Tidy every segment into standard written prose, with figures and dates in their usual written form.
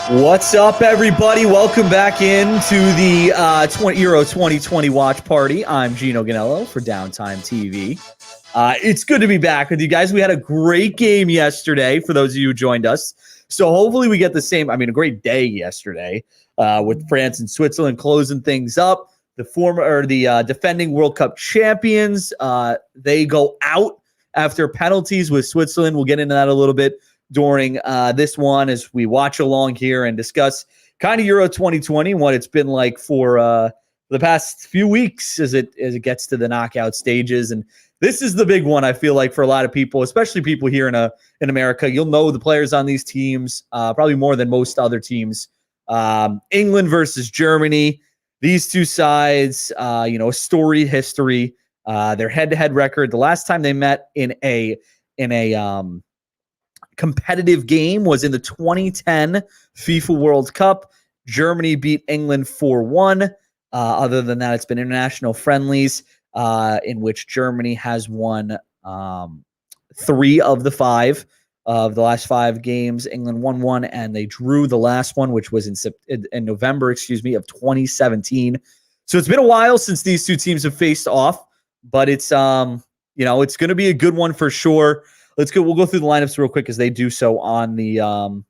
What's up, everybody? Welcome back into the Euro 2020 watch party. I'm Geno Gonnello for Downtime TV. It's good to be back with you guys. We had a great game yesterday for those of you who joined us. So hopefully we get the same, a great day yesterday with France and Switzerland closing things up. The defending World Cup champions, they go out after penalties with Switzerland. We'll get into that a little bit during this one as we watch along here and discuss kind of Euro 2020 and what it's been like for the past few weeks as it gets to the knockout stages. And this is the big one, I feel like, for a lot of people, especially people here in America. You'll know the players on these teams probably more than most other teams. England versus Germany. These two sides, a storied history. Their head-to-head record. The last time they met in a competitive game was in the 2010 FIFA World Cup. Germany beat England 4-1. Other than that, it's been international friendlies in which Germany has won 3 of the 5 of the last 5 games. England won 1, and they drew the last one, which was in November, of 2017. So it's been a while since these two teams have faced off, but it's it's going to be a good one for sure. Let's go. We'll go through the lineups real quick as they do so on the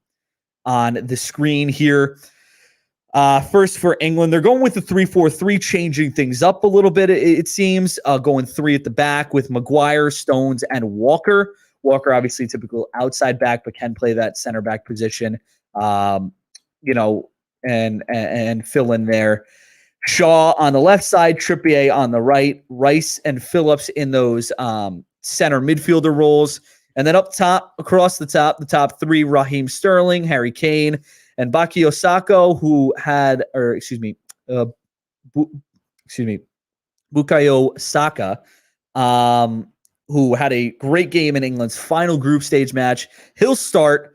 screen here. First for England, they're going with the 3-4-3, changing things up a little bit. It seems going 3 at the back with Maguire, Stones, and Walker. Walker, obviously, typical outside back, but can play that center back position. And fill in there. Shaw on the left side, Trippier on the right, Rice and Phillips in those center midfielder roles. And then up top, across the top 3, Raheem Sterling, Harry Kane, and Bukayo Saka, Bukayo Saka, who had a great game in England's final group stage match. He'll start.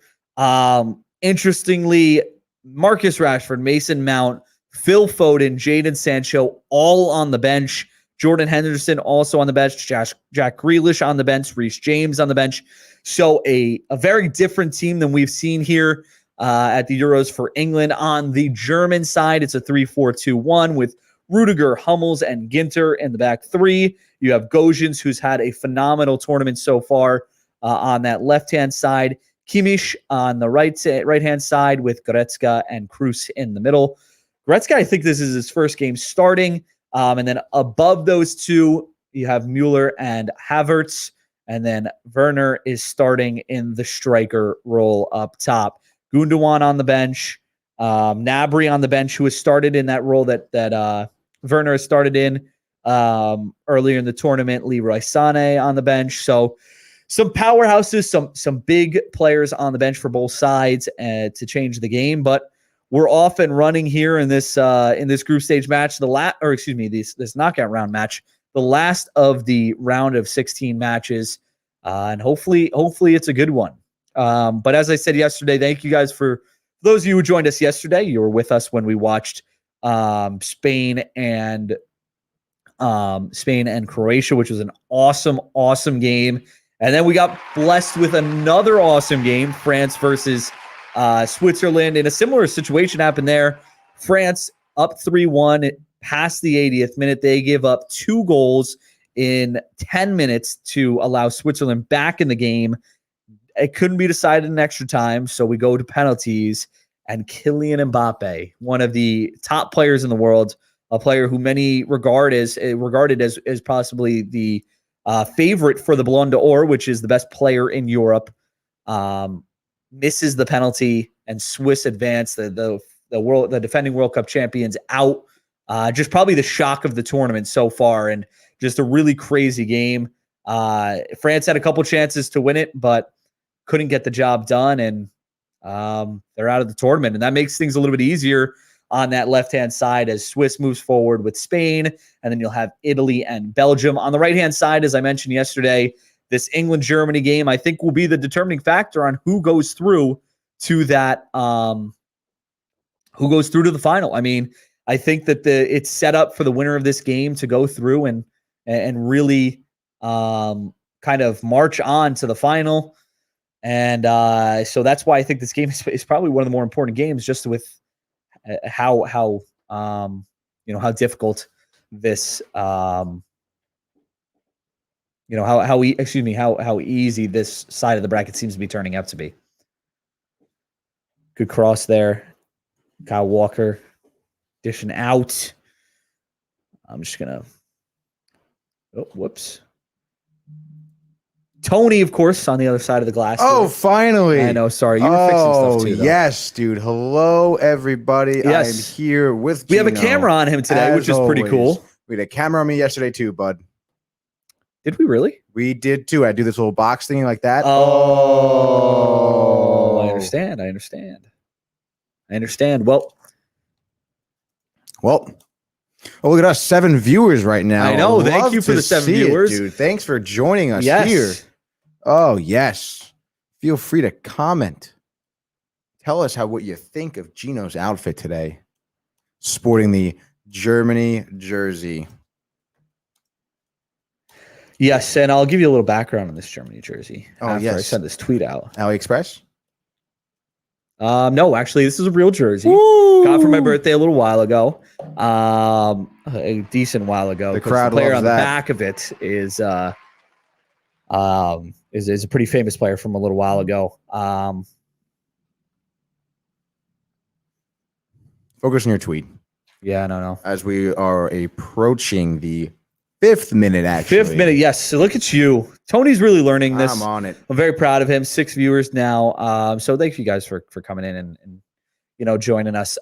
Interestingly, Marcus Rashford, Mason Mount, Phil Foden, Jadon Sancho, all on the bench. Jordan Henderson also on the bench, Jack Grealish on the bench, Reece James on the bench. So a very different team than we've seen here at the Euros for England. On the German side, it's a 3-4-2-1 with Rudiger, Hummels, and Ginter in the back 3. You have Gosens, who's had a phenomenal tournament so far on that left-hand side. Kimmich on the right-hand side with Goretzka and Kroos in the middle. Goretzka, I think this is his first game starting. And then above those two, you have Mueller and Havertz. And then Werner is starting in the striker role up top. Gundogan on the bench. Gnabry on the bench, who has started in that role that Werner has started in earlier in the tournament. Leroy Sané on the bench. So some powerhouses, some big players on the bench for both sides to change the game. But we're off and running here in this group stage match. This knockout round match, the last of the round of 16 matches, and hopefully it's a good one. But as I said yesterday, thank you guys for those of you who joined us yesterday. You were with us when we watched Spain and Croatia, which was an awesome game. And then we got blessed with another awesome game, France versus Switzerland. In a similar situation happened there. France up 3-1 past the 80th minute. They give up 2 goals in 10 minutes to allow Switzerland back in the game. It couldn't be decided in extra time, so we go to penalties. And Kylian Mbappe, one of the top players in the world, a player who many regarded as possibly the favorite for the Ballon d'Or, which is the best player in Europe, misses the penalty, and Swiss advance the defending World Cup champions out. Just probably the shock of the tournament so far, and just a really crazy game. France had a couple chances to win it, but couldn't get the job done, and they're out of the tournament. And that makes things a little bit easier on that left-hand side as Swiss moves forward with Spain, and then you'll have Italy and Belgium. On the right-hand side, as I mentioned yesterday, this England-Germany game, I think, will be the determining factor on who goes through to that, who goes through to the final. I mean, I think that it's set up for the winner of this game to go through and really kind of march on to the final. And so that's why I think this game is probably one of the more important games, just with how how difficult this how easy this side of the bracket seems to be turning out to be. Good cross there. Kyle Walker dishing out. I'm just gonna. Oh, whoops. Tony, of course, on the other side of the glass. Oh, finally. I know. Sorry. You were fixing stuff too, though. Yes, dude. Hello, everybody. Yes. I'm here with Geno. We have a camera on him today, which is pretty cool. We had a camera on me yesterday, too, bud. Did we really? We did, too. I do this little box thing like that. Oh. I understand. Well, look at us. 7 viewers right now. I know. Thank you for the 7 viewers. Dude. Thanks for joining us here. Oh, yes. Feel free to comment. Tell us what you think of Geno's outfit today. Sporting the Germany jersey. Yes, and I'll give you a little background on this Germany jersey. After I sent this tweet out. AliExpress? No, actually, this is a real jersey. Woo! Got for my birthday a little while ago. A decent while ago. The crowd player loves on that. The back of it is a pretty famous player from a little while ago. Focus on your tweet. Yeah, no. As we are approaching the 5th minute, actually. 5th minute, yes. So look at you. Tony's really learning this. I'm on it. I'm very proud of him. 6 viewers now. So thank you guys for coming in and joining us.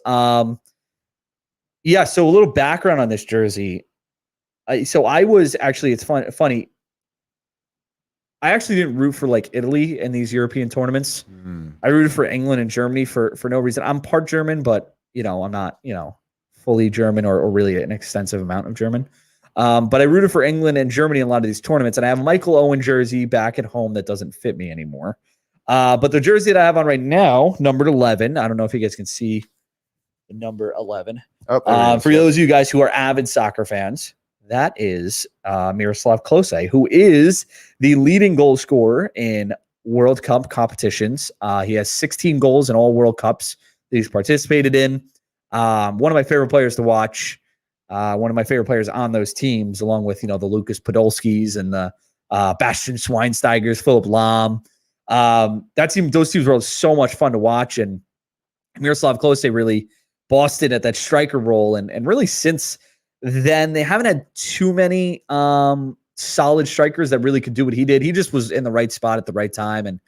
Yeah, so a little background on this jersey. So I was actually, it's funny. I actually didn't root for Italy in these European tournaments. I rooted for England and Germany for no reason. I'm part German, but I'm not, fully German or really an extensive amount of German. But I rooted for England and Germany in a lot of these tournaments, and I have a Michael Owen jersey back at home that doesn't fit me anymore. But the jersey that I have on right now, numbered 11, I don't know if you guys can see the number 11. For those of you guys who are avid soccer fans, that is Miroslav Klose, who is the leading goal scorer in World Cup competitions. He has 16 goals in all World Cups that he's participated in. One of my favorite players to watch. One of my favorite players on those teams, along with the Lucas Podolskis and the Bastian Schweinsteigers, Philip Lahm. Those teams were so much fun to watch, and Miroslav Klose really bossed it at that striker role. And really since then, they haven't had too many solid strikers that really could do what he did. He just was in the right spot at the right time, and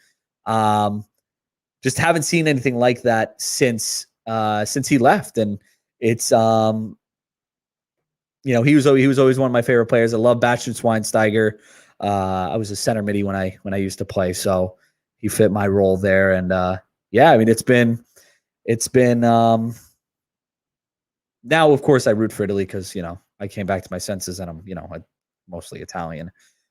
just haven't seen anything like that since he left. And it's he was always one of my favorite players. I love Bastian Schweinsteiger. I was a center midi when I used to play, so he fit my role there. And it's been now, of course, I root for Italy because I came back to my senses, and I'm I'm mostly Italian.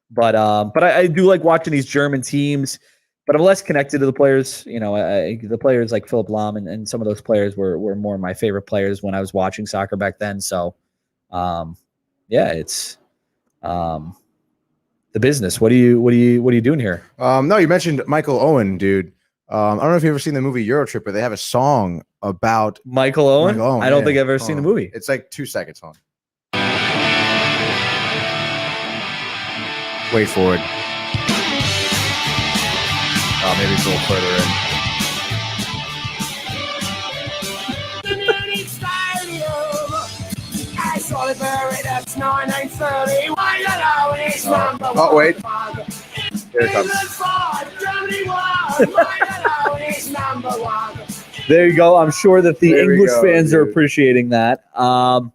But I do like watching these German teams, but I'm less connected to the players. The players like Philip Lahm and some of those players were more my favorite players when I was watching soccer back then. So it's the business. What are you doing here? No, you mentioned Michael Owen, dude. I don't know if you've ever seen the movie Euro Trip, but they have a song about Michael Owen. I don't think I've ever seen the movie. It's like 2 seconds on. Wait for it. Oh, maybe it's a little further in. Oh, wait. Here it comes. There you go. I'm sure that the English fans are appreciating that. To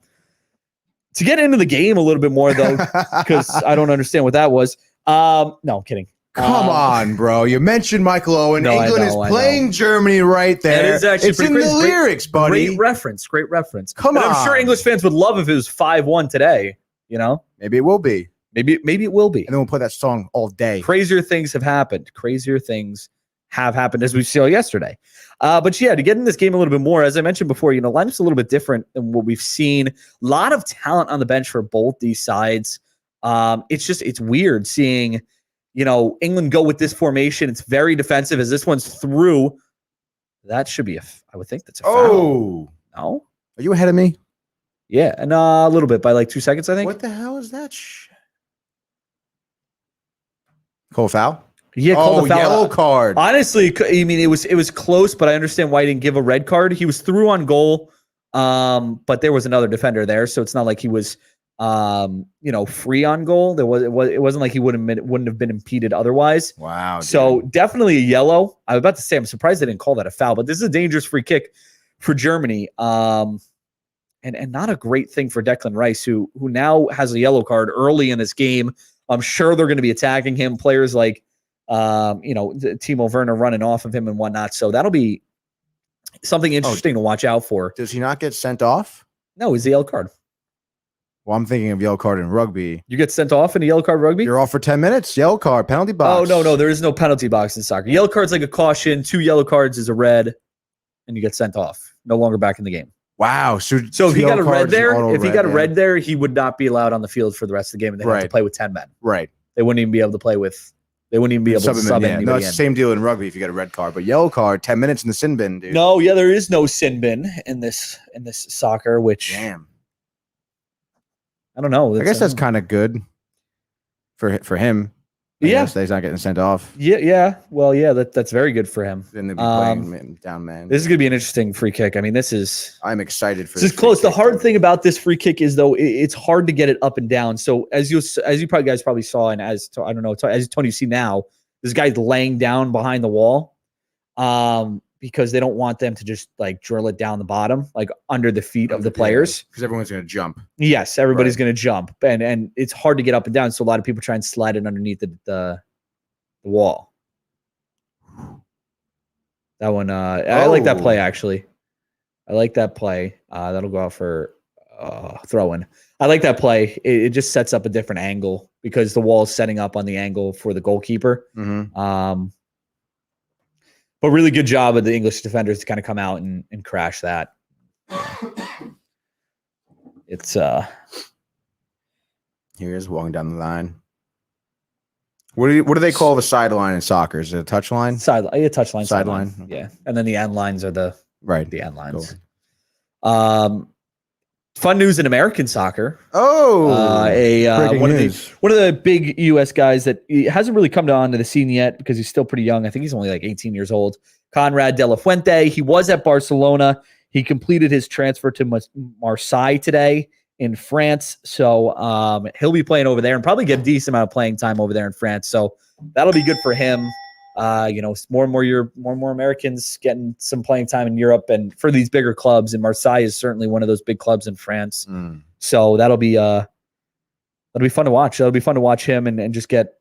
get into the game a little bit more, though, because I don't understand what that was. No, I'm kidding. Come on, bro. You mentioned Michael Owen. No, England is playing Germany right there. It is actually it's in the lyrics, buddy. Great reference. Come on. I'm sure English fans would love if it was 5-1 today. Maybe it will be. Maybe it will be. And then we'll play that song all day. Crazier things have happened. As we saw yesterday. But yeah, to get in this game a little bit more, as I mentioned before, lineup's a little bit different than what we've seen. A lot of talent on the bench for both these sides. It's weird seeing England go with this formation. It's very defensive as this one's through. That should be I would think that's a foul. No? Are you ahead of me? Yeah, and a little bit by like 2 seconds, I think. What the hell is that? Call a foul? Yeah, called a foul. Yellow card. Honestly, I mean, it was close, but I understand why he didn't give a red card. He was through on goal, but there was another defender there, so it's not like he was, free on goal. It wasn't like he wouldn't have been impeded otherwise. Wow. So definitely a yellow. I was about to say, I'm surprised they didn't call that a foul, but this is a dangerous free kick for Germany. And not a great thing for Declan Rice, who now has a yellow card early in this game. I'm sure they're going to be attacking him. Players like, Timo Werner running off of him and whatnot. So that'll be something interesting to watch out for. Does he not get sent off? No, he's a yellow card. Well, I'm thinking of yellow card in rugby. You get sent off in a yellow card rugby? You're off for 10 minutes. Yellow card, penalty box. Oh, no. There is no penalty box in soccer. Yellow card's like a caution. 2 yellow cards is a red, and you get sent off. No longer back in the game. Wow. So if he got a red there, he would not be allowed on the field for the rest of the game, and they'd have to play with 10 men. Right. They wouldn't even be able to play with. They wouldn't even be able to sub anybody. No, it's the same deal in rugby if you get a red card, but yellow card, 10 minutes in the sin bin, dude. No, yeah, there is no sin bin in this soccer, which damn. I don't know. I guess that's kind of good for him. I guess he's not getting sent off. Yeah. Well, yeah, that's very good for him. Then they'll be playing down man. This is gonna be an interesting free kick. I mean, I'm excited for this. This is close. The hard thing about this free kick is though it's hard to get it up and down. So as you guys probably saw, and as Tony you see now, this guy's laying down behind the wall, because they don't want them to just like drill it down the bottom, like under the feet of the players. Because everyone's gonna jump. Yes, everybody's gonna jump, and it's hard to get up and down. So a lot of people try and slide it underneath the wall. That one, I like that play actually. I like that play. That'll go out for throw-in. I like that play. It just sets up a different angle because the wall is setting up on the angle for the goalkeeper. Mm-hmm. But really good job of the English defenders to kind of come out and crash that. It's here he is walking down the line. What do they call the sideline in soccer? Is it a touch line? Sideline, yeah, touch line, sideline. Yeah, and then the end lines are the end lines. Cool. Fun news in American soccer. One of the big U.S. guys that hasn't really come onto the scene yet because he's still pretty young. I think he's only like 18 years old. Conrad De La Fuente. He was at Barcelona. He completed his transfer to Marseille today in France. So he'll be playing over there and probably get a decent amount of playing time over there in France. So that'll be good for him. More and more Americans getting some playing time in Europe and for these bigger clubs. And Marseille is certainly one of those big clubs in France. So that'll be fun to watch. That'll be fun to watch him and just get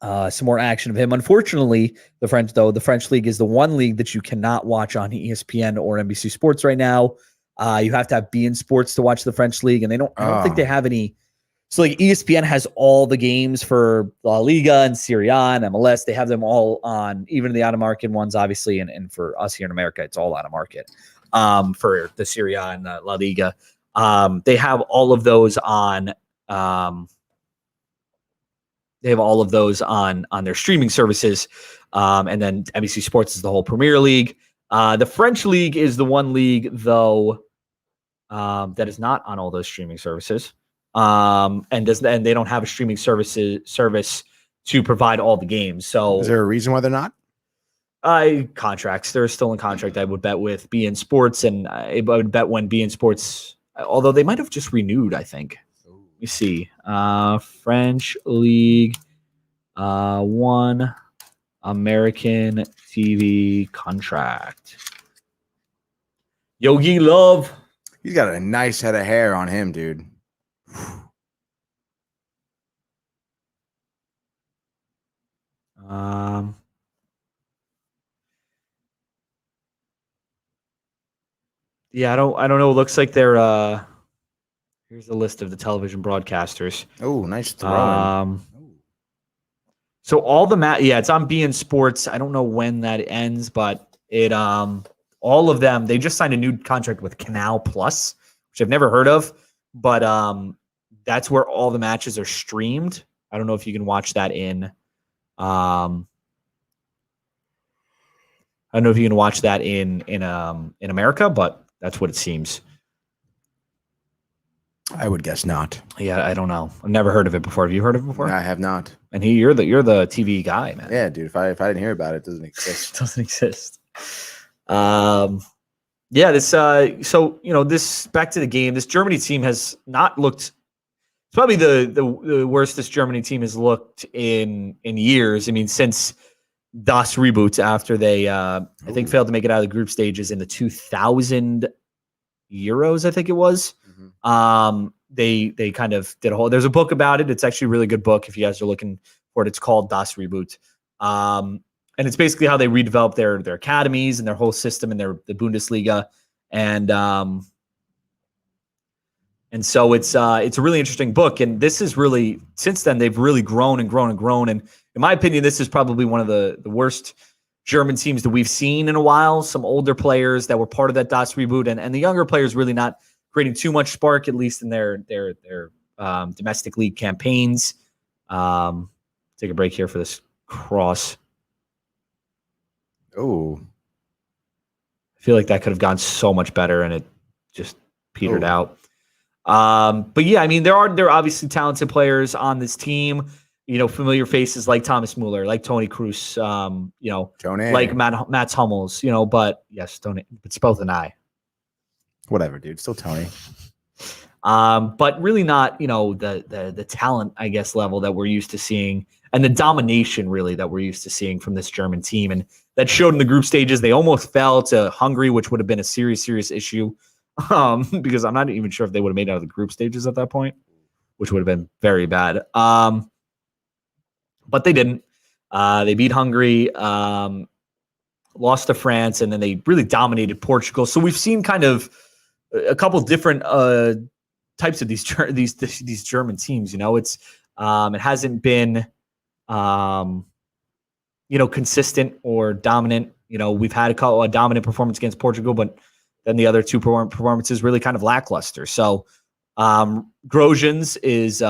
some more action of him. Unfortunately, the French league is the one league that you cannot watch on ESPN or NBC Sports right now. You have to have beIN Sports to watch the French league, and I don't think they have any. So like ESPN has all the games for La Liga and Serie A and MLS. They have them all on, even the out-of-market ones, obviously, and for us here in America, it's all out-of-market for the Serie A and La Liga. They have all of those on. They have all of those on their streaming services, and then NBC Sports is the whole Premier League. The French league is the one league, though, that is not on all those streaming services. And they don't have a streaming service to provide all the games. So is there a reason why they're not? Contracts. They're still in contract. I would bet with beIN Sports, and I would bet when beIN Sports, although they might have just renewed, I think. Let me see. French League, one American TV contract. Yogi Love. He's got a nice head of hair on him, dude. Yeah, I don't know. It looks like they're here's the list of the television broadcasters. Oh, nice throw. So all the it's on beIN Sports. I don't know when that ends, but it all of them, they just signed a new contract with Canal Plus, which I've never heard of, but that's where all the matches are streamed. I don't know if you can watch that in. I don't know if you can watch that in America, but that's what it seems. I would guess not. Yeah, I don't know. I've never heard of it before. Have you heard of it before? I have not. And you're the TV guy, man. Yeah, dude. If I didn't hear about it, it doesn't exist. It doesn't exist. Yeah, this so this back to the game. This Germany team has not looked. It's probably the worst this Germany team has looked in years. I mean, since Das Reboot, after they I think failed to make it out of the group stages in the 2000 Euros, I think it was. Mm-hmm. They kind of did a whole. There's a book about it. It's actually a really good book if you guys are looking for it. It's called Das Reboot. And it's basically how they redeveloped their academies and their whole system and the Bundesliga. And so it's a really interesting book. And this is really, since then, they've really grown and grown and grown. And in my opinion, this is probably one of the worst German teams that we've seen in a while. Some older players that were part of that Das Reboot, and the younger players really not creating too much spark, at least in their domestic league campaigns. Take a break here for this cross. Oh, I feel like that could have gone so much better, and it just petered out. But yeah, I mean, there are obviously talented players on this team. Familiar faces like Thomas Muller, like Toni Kroos, Tony. like Mats Hummels. But yes, Tony. It's both an I. Whatever, dude. Still Tony. But really not, the talent, I guess, level that we're used to seeing, and the domination really that we're used to seeing from this German team. And that showed in the group stages. They almost fell to Hungary, which would have been a serious issue. Because I'm not even sure if they would have made it out of the group stages at that point, which would have been very bad. But they didn't. They beat Hungary, lost to France, and then they really dominated Portugal. So we've seen kind of a couple different types of these German teams. It's it hasn't been consistent or dominant. We've had a dominant performance against Portugal, but then the other two performances really kind of lackluster. So Grosjeans is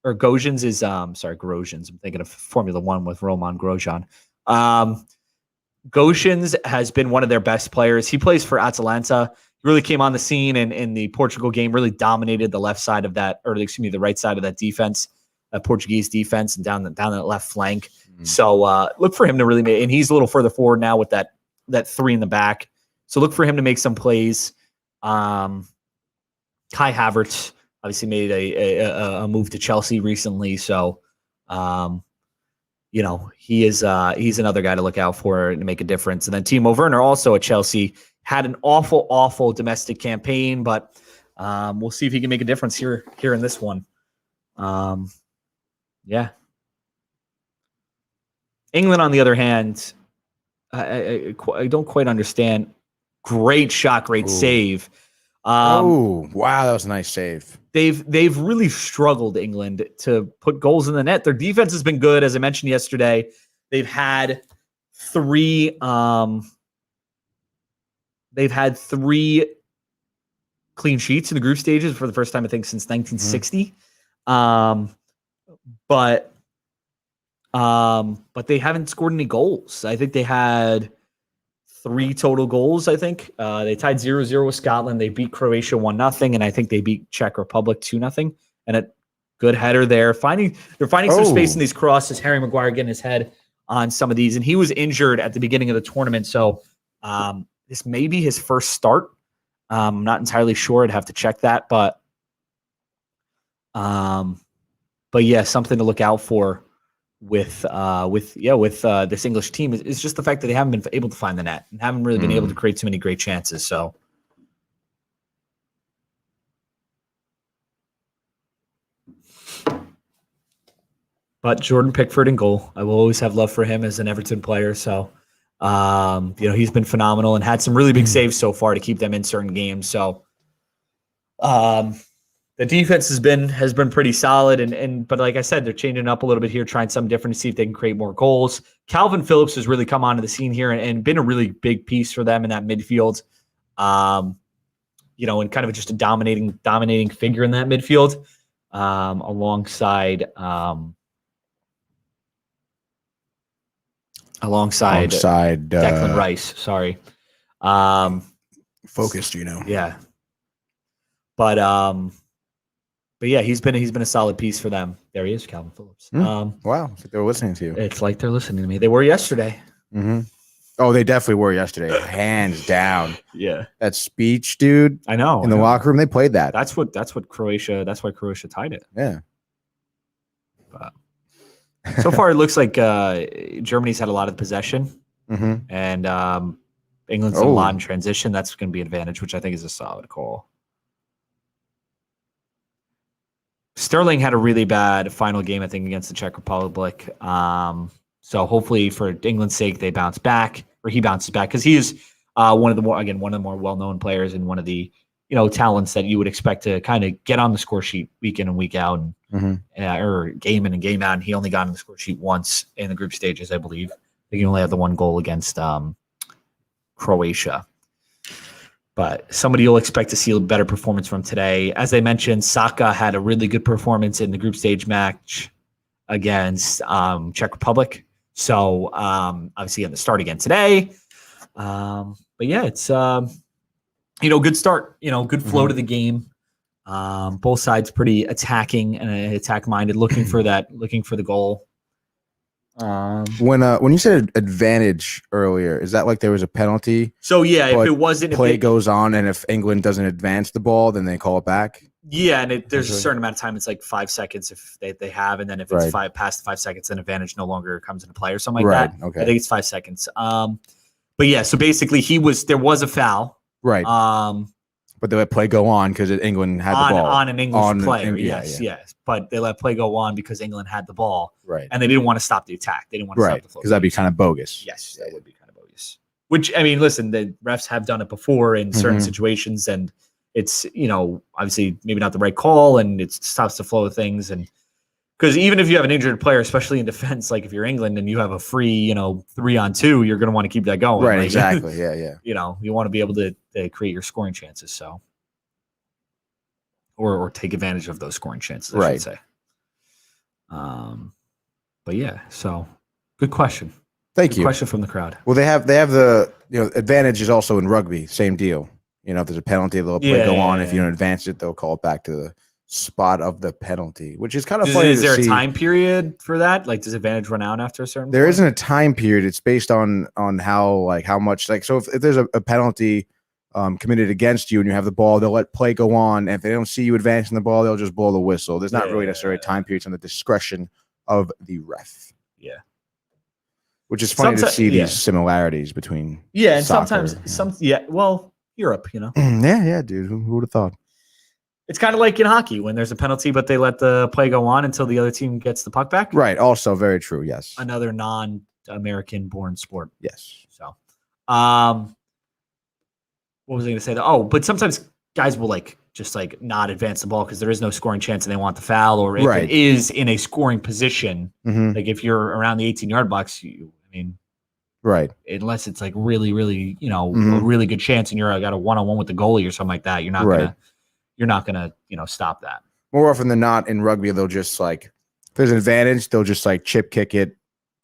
Grosjeans. I'm thinking of Formula One with Roman Grosjean. Grosjeans has been one of their best players. He plays for Atalanta. He really came on the scene in the Portugal game, really dominated the left side of that, or excuse me, the right side of that defense, Portuguese defense, and down that left flank. Mm-hmm. So look for him to really make, and he's a little further forward now with that three in the back. So look for him to make some plays. Kai Havertz obviously made a move to Chelsea recently, so he is he's another guy to look out for to make a difference. And then Timo Werner, also at Chelsea, had an awful domestic campaign, but we'll see if he can make a difference here in this one. Yeah. England, on the other hand, I don't quite understand. Great shot, great save. Wow, that was a nice save. They've really struggled, England, to put goals in the net. Their defense has been good, as I mentioned yesterday. They've had three clean sheets in the group stages for the first time, I think, since 1960. Mm-hmm. But they haven't scored any goals. I think they had 3 total goals, I think. They tied 0-0 with Scotland. They beat Croatia 1-0, and I think they beat Czech Republic 2-0. And a good header there. They're finding some space in these crosses. Harry Maguire getting his head on some of these. And he was injured at the beginning of the tournament, so this may be his first start. I'm not entirely sure. I'd have to check that. But yeah, something to look out for with this English team is just the fact that they haven't been able to find the net and haven't really been able to create too many great chances. So but Jordan Pickford in goal. I will always have love for him as an Everton player. So he's been phenomenal and had some really big saves so far to keep them in certain games. So the defense has been pretty solid, but like I said, they're changing up a little bit here, trying something different to see if they can create more goals. Calvin Phillips has really come onto the scene here and been a really big piece for them in that midfield. And kind of just a dominating figure in that midfield. alongside Declan Rice. Sorry. Focused, Yeah. But yeah, he's been a solid piece for them. There he is, Calvin Phillips. Wow, it's like they were listening to you. It's like they're listening to me. They were yesterday. Mm-hmm. Oh, they definitely were yesterday, hands down. Yeah, that speech, dude. I know. In the locker room, they played that. That's what Croatia. That's why Croatia tied it. Yeah. But so far, it looks like Germany's had a lot of possession, and England's a lot in transition. That's going to be an advantage, which I think is a solid call. Sterling had a really bad final game, I think, against the Czech Republic. So hopefully, for England's sake, they bounce back, or he bounces back, because he is one of the more well-known players and one of the talents that you would expect to kind of get on the score sheet week in and week out, or game in and game out. And he only got on the score sheet once in the group stages, I believe. I think he only had the one goal against Croatia. But somebody you'll expect to see a better performance from today. As I mentioned, Saka had a really good performance in the group stage match against Czech Republic. So obviously going to start again today. But yeah, it's good start. Good flow to the game. Both sides pretty attacking and attack minded, looking for the goal. When you said advantage earlier, is that like there was a penalty? So yeah, if it wasn't, play goes on, and if England doesn't advance the ball, then they call it back. Yeah, and there's a certain amount of time. It's like 5 seconds if they have, and then if it's past 5 seconds, then advantage no longer comes into play or something like that. Okay. I think it's 5 seconds. But yeah, so basically there was a foul. Right. But they let play go on because England had the ball. On an English player, yes. But they let play go on because England had the ball. Right. And they didn't want to stop the attack. They didn't want to stop the flow. Because that'd be kind of bogus. Yes, that would be kind of bogus. Which, I mean, listen, the refs have done it before in certain situations, and it's, obviously maybe not the right call, and it stops the flow of things. And because even if you have an injured player, especially in defense, like if you're England and you have a free, 3-on-2, you're going to want to keep that going. Right, like, exactly. Yeah. You want to be able to create your scoring chances. So. Or take advantage of those scoring chances, I should say. But yeah, so good question. Thank you. Question from the crowd. Well, they have the advantage is also in rugby, same deal. If there's a penalty, they'll play go on. If you don't advance it, they'll call it back to the spot of the penalty, which is kind of funny. Is there a time period for that? Like, does advantage run out after a certain? There isn't a time period. It's based on how much. Like, so if there's a penalty committed against you and you have the ball, they'll let play go on. And if they don't see you advancing the ball, they'll just blow the whistle. There's not really necessarily a time period. It's on the discretion of the ref. Yeah. Which is funny to see these similarities between and soccer. Well, Europe, Yeah, dude. Who would have thought? It's kind of like in hockey when there's a penalty, but they let the play go on until the other team gets the puck back. Right. Also very true. Yes. Another non-American born sport. Yes. So, what was I going to say? But sometimes guys will just not advance the ball because there is no scoring chance and they want the foul, or if it is in a scoring position, like if you're around the 18-yard box, unless it's like really, really, a really good chance and you're got a one-on-one with the goalie or something like that, you're not gonna stop that. More often than not in rugby, they'll just if there's an advantage, they'll just chip kick it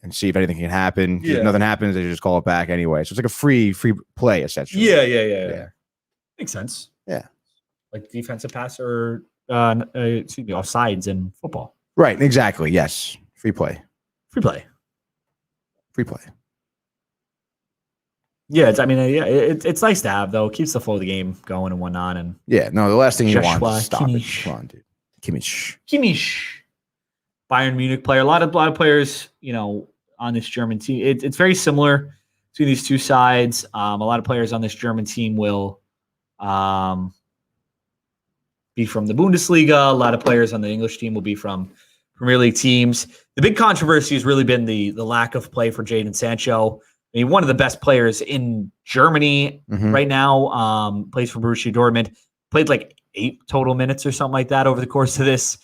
and see if anything can happen. If nothing happens, they just call it back anyway. So it's like a free play, essentially. Yeah. Makes sense. Yeah. Like defensive pass or, offsides in football. Right, exactly. Yes. Free play. Yeah, it's nice to have, though. It keeps the flow of the game going and whatnot. And the last thing you want is stop Kimmich. it. Come on, dude. Kimmich. Bayern Munich player. A lot of players, on this German team. It's very similar to these two sides. A lot of players on this German team will be from the Bundesliga. A lot of players on the English team will be from Premier League teams. The big controversy has really been the lack of play for Jadon Sancho. I mean, one of the best players in Germany right now, plays for Borussia Dortmund, played 8 total minutes or something like that over the course of this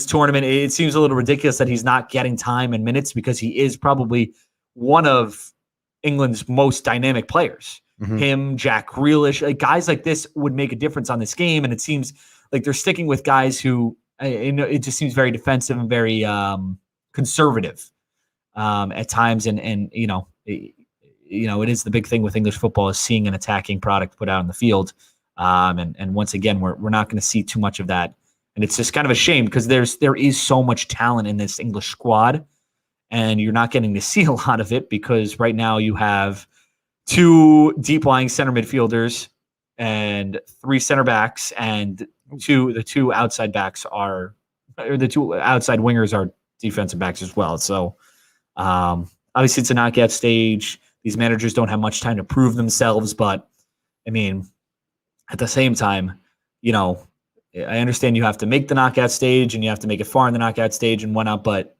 tournament. It seems a little ridiculous that he's not getting time and minutes because he is probably one of England's most dynamic players. Him, Jack Grealish, guys like this would make a difference on this game. And it seems like they're sticking with guys who it just seems very defensive and very conservative at times. And it is the big thing with English football is seeing an attacking product put out on the field. And once again, we're not going to see too much of that. And it's just kind of a shame because there is so much talent in this English squad, and you're not getting to see a lot of it because right now you have 2 deep lying center midfielders and 3 center backs, and the 2 outside backs or the 2 outside wingers are defensive backs as well. So obviously it's a knockout stage. These managers don't have much time to prove themselves, but I mean, at the same time, I understand you have to make the knockout stage and you have to make it far in the knockout stage and whatnot, but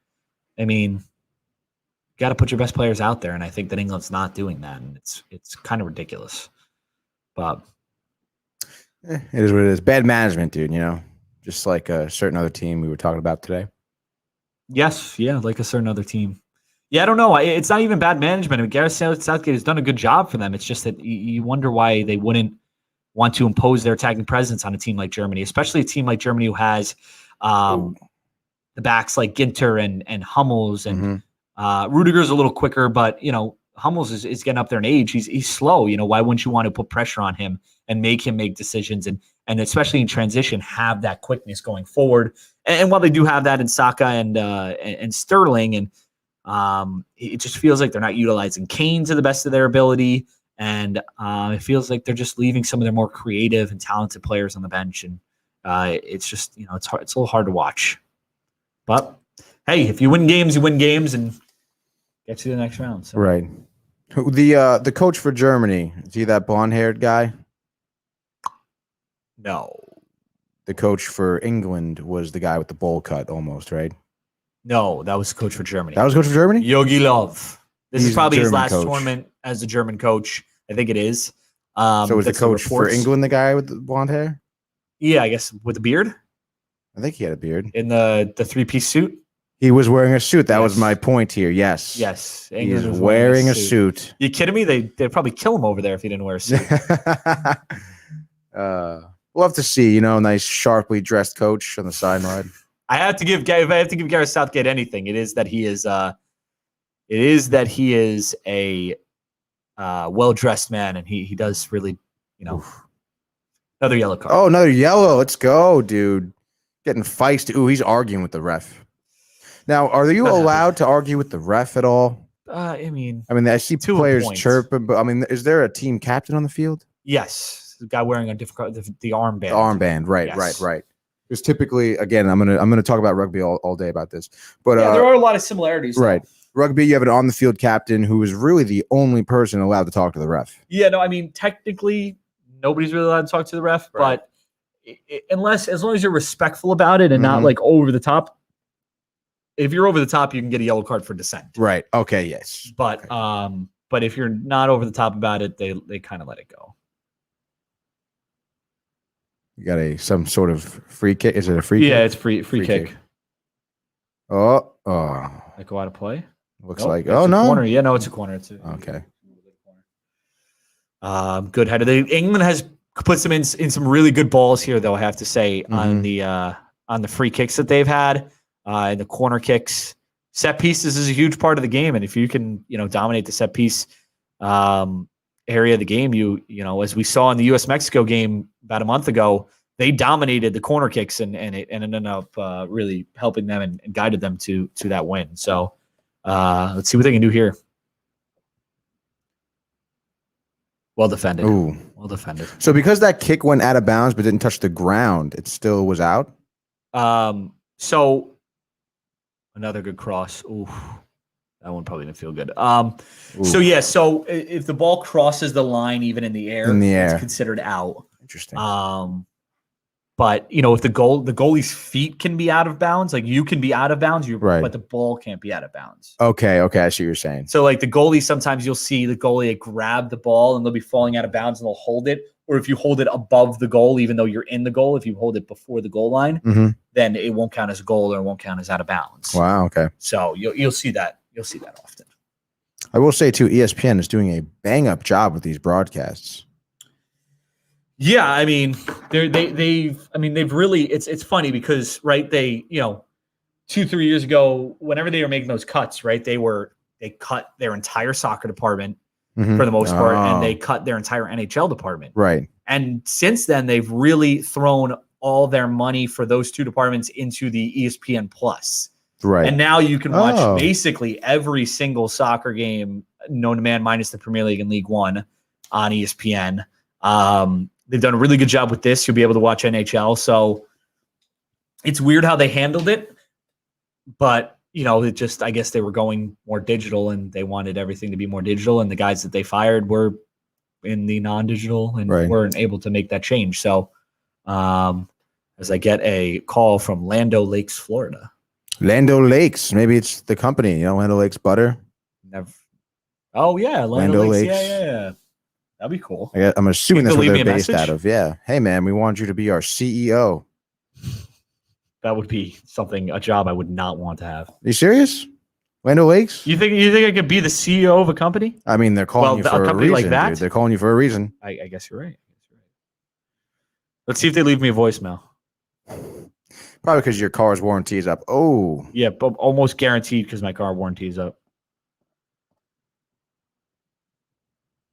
I mean, you got to put your best players out there, and I think that England's not doing that, and it's kind of ridiculous. But it is what it is. Bad management, dude. Just like a certain other team we were talking about today. Yes, yeah, like a certain other team. Yeah, I don't know. It's not even bad management. I mean, Gareth Southgate has done a good job for them. It's just that you wonder why they wouldn't want to impose their attacking presence on a team like Germany, especially a team like Germany who has the backs like Ginter and Hummels and Rudiger's a little quicker, but Hummels is getting up there in age. He's slow. Why wouldn't you want to put pressure on him and make him make decisions and especially in transition have that quickness going forward? And while they do have that in Saka and Sterling, and it just feels like they're not utilizing Kane to the best of their ability. And it feels like they're just leaving some of their more creative and talented players on the bench. And it's just, it's hard. It's a little hard to watch. But, hey, if you win games, you win games and get to the next round. So. Right. The coach for Germany, is he that blonde-haired guy? No. The coach for England was the guy with the bowl cut almost, right? No, that was the coach for Germany. That was coach for Germany? Jogi Löw. This is probably his German last coach. tournament as a German coach. I think it is. So was the coach for England the guy with the blonde hair? Yeah, I guess with the beard. I think he had a beard. In the 3-piece suit? He was wearing a suit. That was my point here. Yes. Yes. He is wearing a suit. You kidding me? They'd probably kill him over there if he didn't wear a suit. We'll have to see, nice sharply dressed coach on the sideline. If I have to give Gareth Southgate anything, it is that he is a well-dressed man, and he does really, another yellow card. Oh, another yellow. Let's go, dude. Getting feisty. Ooh, he's arguing with the ref. Now, are you allowed to argue with the ref at all? I mean, I see players chirping, but is there a team captain on the field? Yes. The guy wearing the armband. The armband, right, yes. right. Because typically, again, I'm gonna talk about rugby all day about this, but there are a lot of similarities. Right, rugby, you have an on the field captain who is really the only person allowed to talk to the ref. Yeah, no, I mean technically nobody's really allowed to talk to the ref, right. But as long as you're respectful about it and not like over the top. If you're over the top, you can get a yellow card for dissent. Right. Okay. Yes. But but if you're not over the top about it, they kind of let it go. You got some sort of free kick? Is it a free kick? Yeah, it's free kick. Oh. Like go out of play? Looks like. Oh, no. Corner. Yeah, no, it's a corner. Okay. Good header. England has put some in some really good balls here, though, I have to say, on the free kicks that they've had, and the corner kicks. Set pieces is a huge part of the game, and if you can, dominate the set piece area of the game, you as we saw in the U.S.-Mexico game about a month ago, they dominated the corner kicks and it ended up really helping them and guided them to that win. So let's see what they can do here. Well defended. Ooh. Well defended. So because that kick went out of bounds but didn't touch the ground, it still was out? So another good cross. Ooh. That one probably didn't feel good. So if the ball crosses the line even in the air, it's considered out. Interesting. But if the goalie's feet can be out of bounds, like you can be out of bounds, but the ball can't be out of bounds. Okay, I see what you're saying. So like the goalie, sometimes you'll see the goalie grab the ball and they'll be falling out of bounds and they'll hold it. Or if you hold it above the goal, even though you're in the goal, if you hold it before the goal line, then it won't count as a goal or it won't count as out of bounds. Wow. Okay. So you'll see that. You'll see that often. I will say, too, ESPN is doing a bang-up job with these broadcasts. Yeah, I mean, they've really, it's funny because, right, they, 2-3 years ago, whenever they were making those cuts, right, they cut their entire soccer department for the most part, and they cut their entire NHL department. Right. And since then, they've really thrown all their money for those two departments into the ESPN Plus. Right. And now you can watch basically every single soccer game known to man, minus the Premier League and League One, on ESPN. They've done a really good job with this. You'll be able to watch NHL. So it's weird how they handled it, but it just, I guess they were going more digital and they wanted everything to be more digital. And the guys that they fired were in the non-digital and weren't able to make that change. So as I get a call from Lando Lakes, Florida. Lando Lakes. Maybe it's the company, Lando Lakes Butter. Never. Oh, yeah. Lando Lakes. Yeah. That'd be cool. I'm assuming that's what they're based out of. Yeah. Hey, man, we want you to be our CEO. That would be a job I would not want to have. Are you serious? Lando Lakes? You think I could be the CEO of a company? I mean, they're calling you for a reason, like that? Dude. They're calling you for a reason. I guess you're right. Let's see if they leave me a voicemail. Probably because your car's warranty is up. Oh. Yeah, but almost guaranteed because my car warranty is up.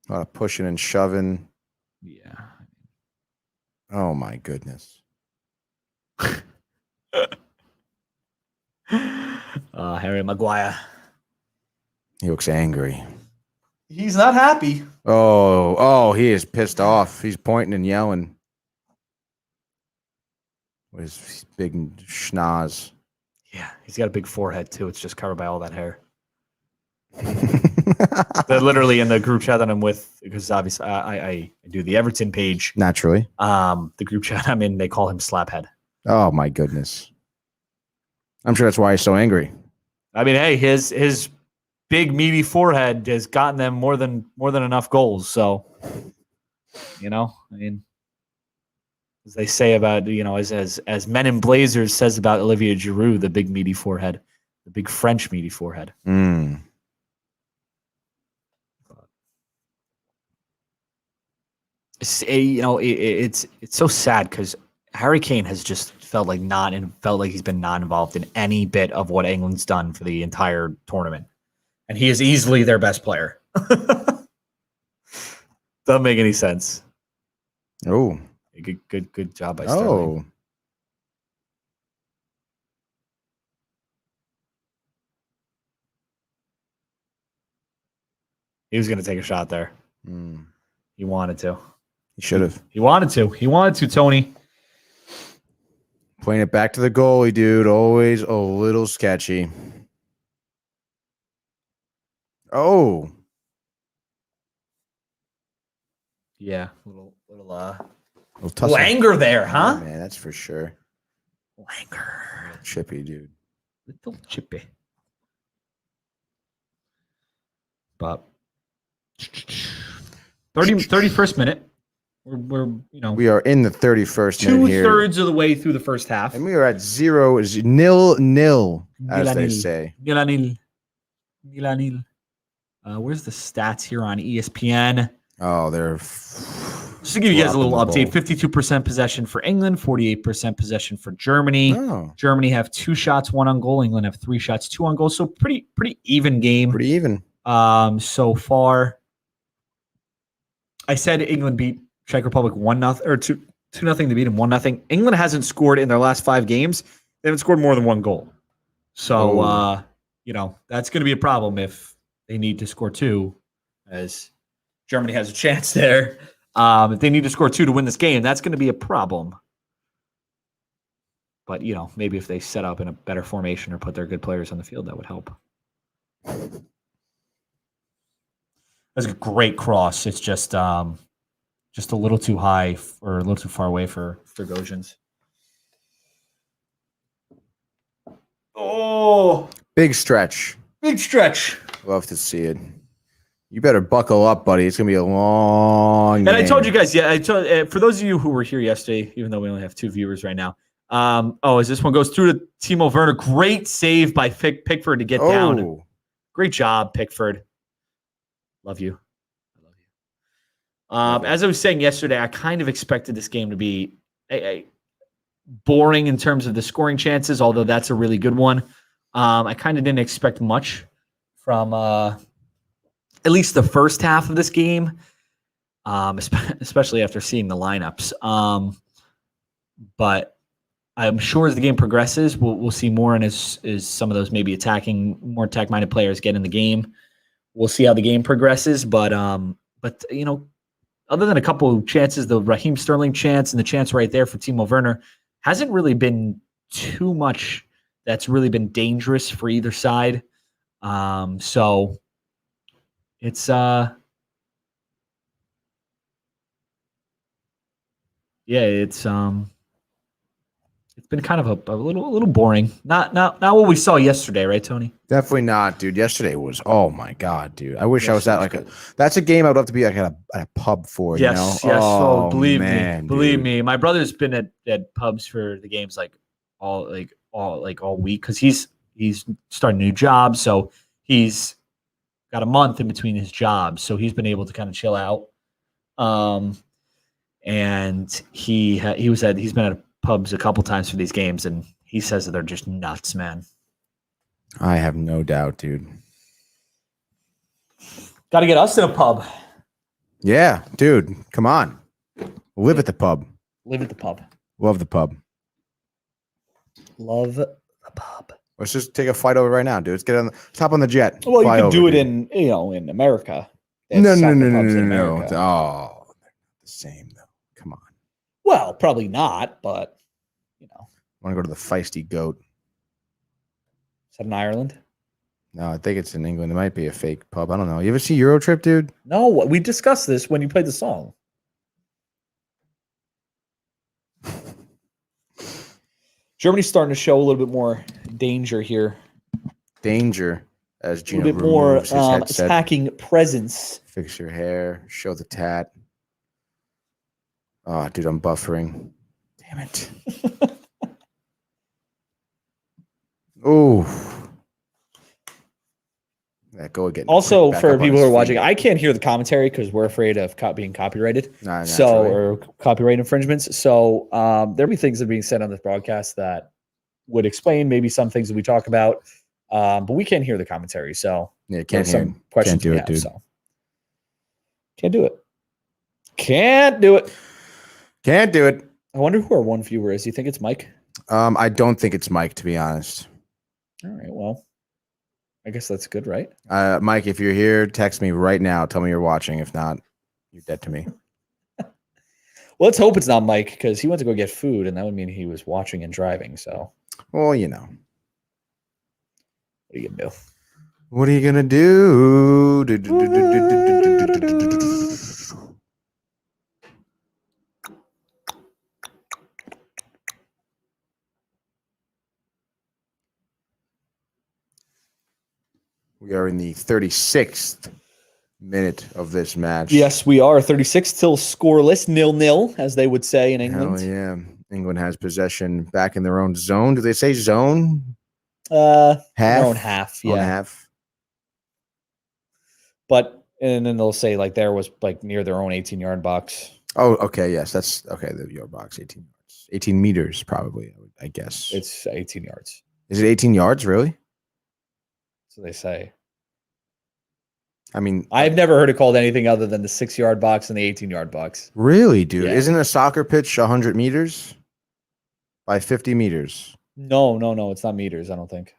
A lot of pushing and shoving. Yeah. Oh, my goodness. Harry Maguire. He looks angry. He's not happy. Oh, he is pissed off. He's pointing and yelling with his big schnoz. Yeah, he's got a big forehead too. It's just covered by all that hair. They're literally in the group chat that I'm with, because obviously I do the Everton page. Naturally. The group chat I'm in, they call him Slaphead. Oh my goodness. I'm sure that's why he's so angry. I mean, hey, his big meaty forehead has gotten them more than enough goals. So, I mean, as they say about, as Men in Blazers says about Olivier Giroud, the big meaty forehead, the big French meaty forehead. It's so sad because Harry Kane has just felt like he's been not involved in any bit of what England's done for the entire tournament, and he is easily their best player. Doesn't make any sense. Oh, good job by Sterling. He was going to take a shot there. He wanted to. He should have. He wanted to, Tony. Playing it back to the goalie, dude. Always a little sketchy. Oh. Yeah. Little tussle. anger there, huh? Yeah, man, that's for sure. Anger. Chippy, dude. Little chippy. But 31st minute. We are in the 31st minute here. 2/3 of the way through the first half. And we are at 0-0, as they say. Nil. Where's the stats here on ESPN? Oh, they're just to give you guys a little update. 52% possession for England, 48% possession for Germany. Oh. Germany have 2 shots, 1 on goal. England have 3 shots, 2 on goal. So pretty even game. Pretty even. So far. I said England beat Czech Republic 1-0 or 2-0 to beat them 1-0. England hasn't scored in their last 5 games. They haven't scored more than 1 goal. So that's going to be a problem if they need to score 2, as Germany has a chance there. If they need to score 2 to win this game, that's going to be a problem. But maybe if they set up in a better formation or put their good players on the field, that would help. That's a great cross. It's just a little too high or a little too far away for Gojans. Oh, big stretch. Love to see it. You better buckle up, buddy. It's gonna be a long. And I told you guys, for those of you who were here yesterday, even though we only have 2 viewers right now. As this one goes through to Timo Werner, great save by Pickford to get down. Great job, Pickford. Love you. I love you. As I was saying yesterday, I kind of expected this game to be boring in terms of the scoring chances, although that's a really good one. I kind of didn't expect much from at least the first half of this game, especially after seeing the lineups. But I'm sure as the game progresses, we'll see more, and as some of those maybe more attack-minded players get in the game, we'll see how the game progresses. But you know, other than a couple of chances, the Raheem Sterling chance and the chance right there for Timo Werner, hasn't really been too much that's really been dangerous for either side. So it's it's been kind of a little boring. Not what we saw yesterday, right, Tony? Definitely not, dude. Yesterday was, oh my god, dude. I wish I was at that's a game I'd love to be like at a pub for. Yes, you know? yes. Oh, Believe man, me. My brother's been at pubs for the games all week because he's starting a new job, so he's got a month in between his jobs, so he's been able to kind of chill out. And he's been at pubs a couple times for these games, and he says that they're just nuts, man. I have no doubt, dude. Got to get us in a pub. Yeah, dude. Come on. Live at the pub. Live at the pub. Love the pub. Love the pub. Let's just take a flight over right now, dude. Let's hop on the jet. Well, you can do it in America. No. Oh, the same though. Come on. Well, probably not, but you know. I want to go to the Feisty Goat. Is that in Ireland? No, I think it's in England. It might be a fake pub. I don't know. You ever see Euro Trip, dude? No, we discussed this when you played the song. Germany's starting to show a little bit more danger here. Danger, as Geno a little bit more attacking presence. Fix your hair. Show the tat. Oh, dude, I'm buffering. Damn it. Oh. Go again. Also, for people who are watching, I can't hear the commentary because we're afraid of being copyrighted. Or copyright infringements. So there'll be things that are being said on this broadcast that would explain maybe some things that we talk about, but we can't hear the commentary. So yeah, can't hear. Some questions can't do it, dude. So. Can't do it. Can't do it. Can't do it. I wonder who our one viewer is. You think it's Mike? I don't think it's Mike, to be honest. All right. Well, I guess that's good, right? Mike, if you're here, text me right now. Tell me you're watching. If not, you're dead to me. Well, let's hope it's not Mike because he went to go get food, and that would mean he was watching and driving. So, well, you know, what are you gonna do? What are you gonna do? We are in the 36th minute of this match. Yes, we are. 36 still scoreless, 0-0, as they would say in England. Oh, yeah. England has possession back in their own zone. Do they say zone? Half. Their own half, yeah. Own half. But, and then they'll say, like, there was, like, near their own 18-yard box. Oh, okay, yes. That's, okay, your box, 18 yards. 18 meters, probably, I guess. It's 18 yards. Is it 18 yards, really? So they say. I mean, I've never heard it called anything other than the 6-yard box and the 18-yard box. Really, dude? Yeah. Isn't a soccer pitch 100 meters by 50 meters? No, it's not meters. I don't think.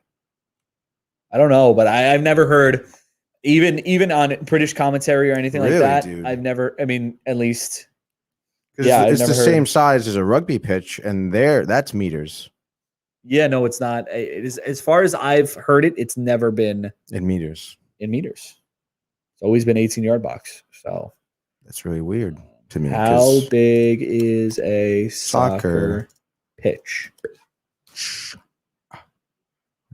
I don't know, but I've never heard even on British commentary or anything like that. Dude? I've never. I mean, at least. Yeah, it's the same size as a rugby pitch, and that's meters. Yeah, no, it's not. It is, as far as I've heard it, it's never been in meters. It's always been 18-yard box. So that's really weird to me. How big is a soccer pitch? Let's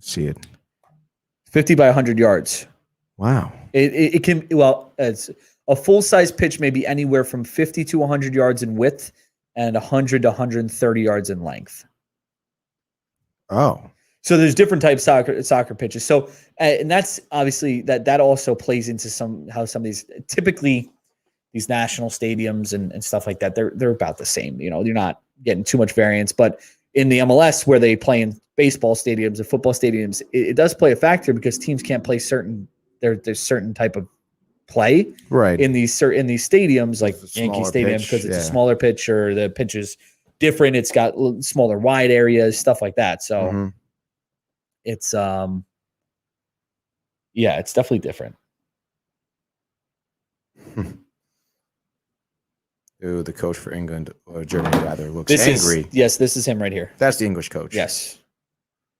see it. 50 by 100 yards. Wow. It can, well, it's a full-size pitch may be anywhere from 50 to 100 yards in width and 100 to 130 yards in length. Oh. So there's different types of soccer pitches. So, and that's obviously that also plays into how some of these, typically these national stadiums and stuff like that, they're about the same. You know, you're not getting too much variance. But in the MLS, where they play in baseball stadiums and football stadiums, it does play a factor because teams can't play there's certain type of play right in these stadiums, like Yankee Stadium, because it's a smaller pitch or the pitch is different. It's got smaller wide areas, stuff like that. So it's it's definitely different. Ooh, the coach for England or Germany rather looks angry. This is him right here. That's the English coach. Yes.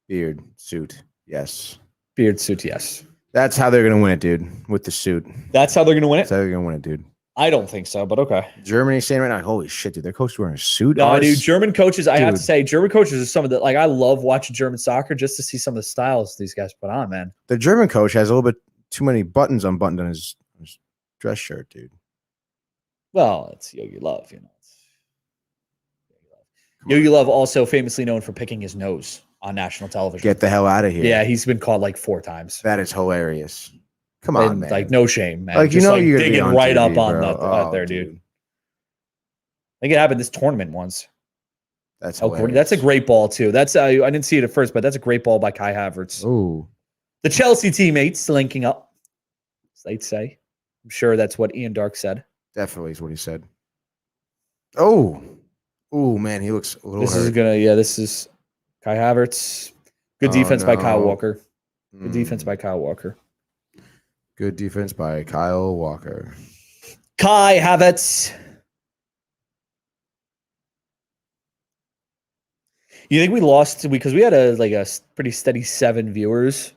Beard, suit. Yes. Beard, suit. Yes. That's how they're gonna win it, dude. With the suit. That's how they're gonna win it. That's how they're gonna win it, dude. I don't think so, but okay. Germany saying right now, holy shit, dude, their coach is wearing a suit. No, dude, German coaches. I have to say, German coaches are some of the I love watching German soccer just to see some of the styles these guys put on, man. The German coach has a little bit too many buttons unbuttoned on his dress shirt, dude. Well, it's Yogi Love, you know. Yogi Love, also famously known for picking his nose on national television. Get the hell out of here. Yeah, he's been caught like 4 times. That is hilarious. Come on, man. Like, no shame, man. Like, just, you're digging on right TV, up on bro. out there, dude. I think it happened this tournament once. That's hilarious. That's a great ball, too. That's I didn't see it at first, but that's a great ball by Kai Havertz. Ooh. The Chelsea teammates linking up, as they'd say. I'm sure that's what Ian Dark said. Definitely is what he said. Oh. Oh, man, he looks a little hurt. This is Kai Havertz. Good defense by Kyle Walker. Good defense by Kyle Walker. Good defense by Kyle Walker. Kai Havertz. You think we lost because we had a pretty steady 7 viewers?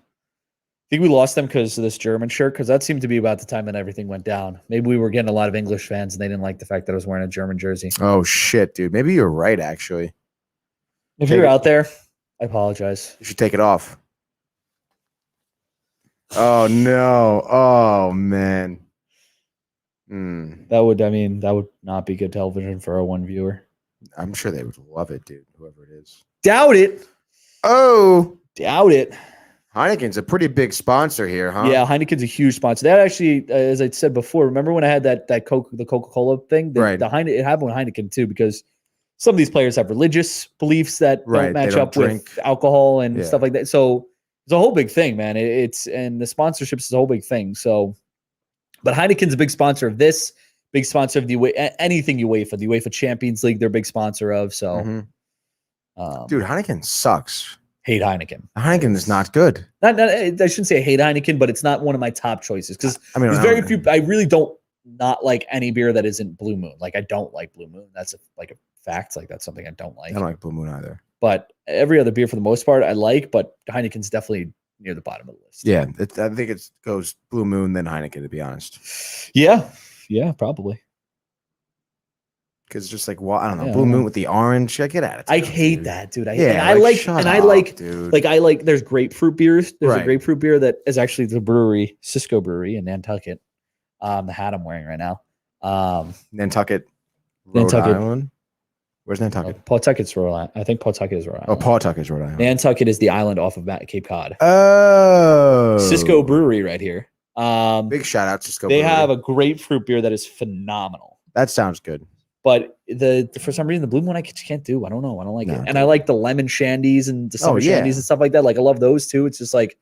Think we lost them because of this German shirt? Because that seemed to be about the time that everything went down. Maybe we were getting a lot of English fans and they didn't like the fact that I was wearing a German jersey. Oh, shit, dude. Maybe you're right, actually. If you're out there, I apologize. You should take it off. Oh, no. Oh, man. That would not be good television for a 1 viewer. I'm sure they would love it, dude, whoever it is. Doubt it. Oh. Doubt it. Heineken's a pretty big sponsor here, huh? Yeah, Heineken's a huge sponsor. That actually, as I said before, remember when I had the Coca-Cola thing? Right. It happened with Heineken too, because some of these players have religious beliefs that don't match up with alcohol and stuff like that. So it's a whole big thing, man. And the sponsorships is a whole big thing. So, but Heineken's a big sponsor of this, big sponsor of anything UEFA, the UEFA Champions League. They're a big sponsor of. So, dude, Heineken sucks. Hate Heineken. Heineken is not good. I shouldn't say I hate Heineken, but it's not one of my top choices because there's very few. I really don't not like any beer that isn't Blue Moon. Like, I don't like Blue Moon. That's a fact. Like, that's something I don't like. I don't like Blue Moon either. But every other beer for the most part I like, but Heineken's definitely near the bottom of the list. Yeah, I think it goes Blue Moon then Heineken, to be honest. Yeah, probably. Because just like, well, I don't know, Blue Moon with the orange. Get out of town, I hate that, dude. I like. There's grapefruit beers. There's a grapefruit beer that is actually the brewery, Cisco Brewery in Nantucket. The hat I'm wearing right now. Nantucket, Rhode Island. Where's Nantucket? Pawtucket's Rhode Island. I think Pawtucket is Rhode Island. Oh, Pawtucket's Rhode Island. Nantucket is the island off of Cape Cod. Oh, Cisco Brewery right here. Big shout out to Cisco. They have a grapefruit beer that is phenomenal. That sounds good. But for some reason, the Blue Moon I just can't do. I don't know. I don't like it. And I like the lemon shandies and the summer shandies and stuff like that. Like, I love those too. It's just like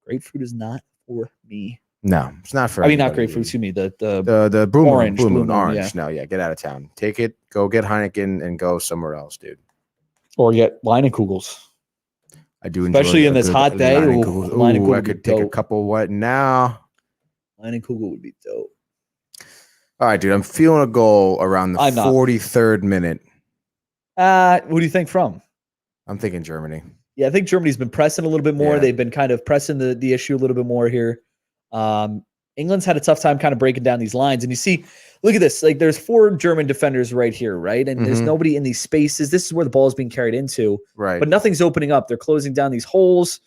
grapefruit is not for me. No, it's not for. Not grapefruit. Excuse me. The Blue Moon orange. Yeah. No, get out of town. Take it. Go get Heineken and go somewhere else, dude. Or get Leinenkugels. I do enjoy, especially in this hot day. Ooh, I could take a couple. What now? Leinenkugel would be dope. All right, dude. I'm feeling a goal around the 43rd minute. Who do you think from? I'm thinking Germany. Yeah, I think Germany's been pressing a little bit more. Yeah. They've been kind of pressing the issue a little bit more here. England's had a tough time kind of breaking down these lines. And you see, look at this. Like, there's 4 German defenders right here, right? And there's nobody in these spaces. This is where the ball is being carried into. Right. But nothing's opening up. They're closing down these holes.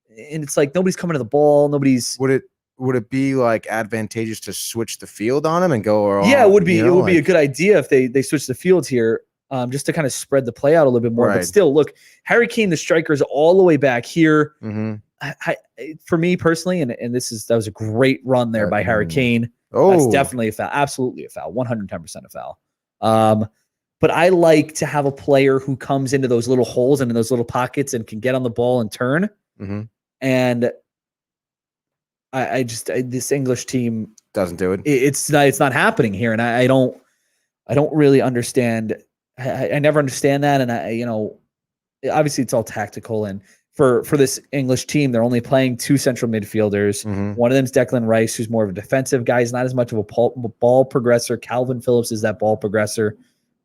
And it's like nobody's coming to the ball. Nobody's... Would it be like advantageous to switch the field on them and go? Yeah, it would be. It would be a good idea if they switch the fields here, just to kind of spread the play out a little bit more. Right. But still, look, Harry Kane, the striker, is all the way back here. For me personally, and that was a great run there by Harry Kane. Oh, that's definitely a foul. Absolutely a foul. 110% a foul. but I like to have a player who comes into those little holes and in those little pockets and can get on the ball and turn. Mm-hmm. And this English team doesn't do it. It's not happening here, and I don't really understand. I never understand that, and obviously it's all tactical. And for this English team, they're only playing 2 central midfielders. Mm-hmm. One of them's Declan Rice, who's more of a defensive guy. He's not as much of a ball progressor. Calvin Phillips is that ball progressor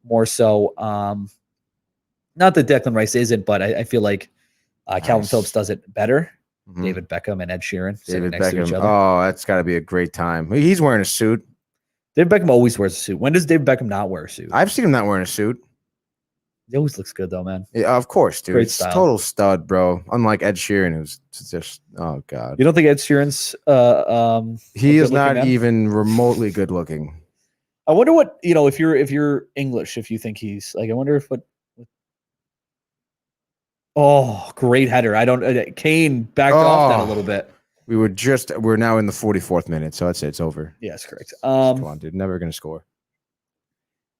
more so. Not that Declan Rice isn't, but I feel like Calvin Phillips does it better. Mm-hmm. David Beckham and Ed Sheeran David next to each Beckham. other. Oh, that's got to be a great time. He's wearing a suit. David Beckham always wears a suit. When does David Beckham not wear a suit? I've seen him not wearing a suit. He always looks good though, man. Yeah, of course, dude. Great It's style. Total stud, bro. Unlike Ed Sheeran, who's just god. You don't think Ed Sheeran's He is not man? even remotely good looking. I wonder what, if you're English, if you think he's like, I wonder if what. Oh, great header. Kane backed off that a little bit. We're now in the 44th minute, so that's it. It's over. Yes, correct. Come on, dude. Never going to score.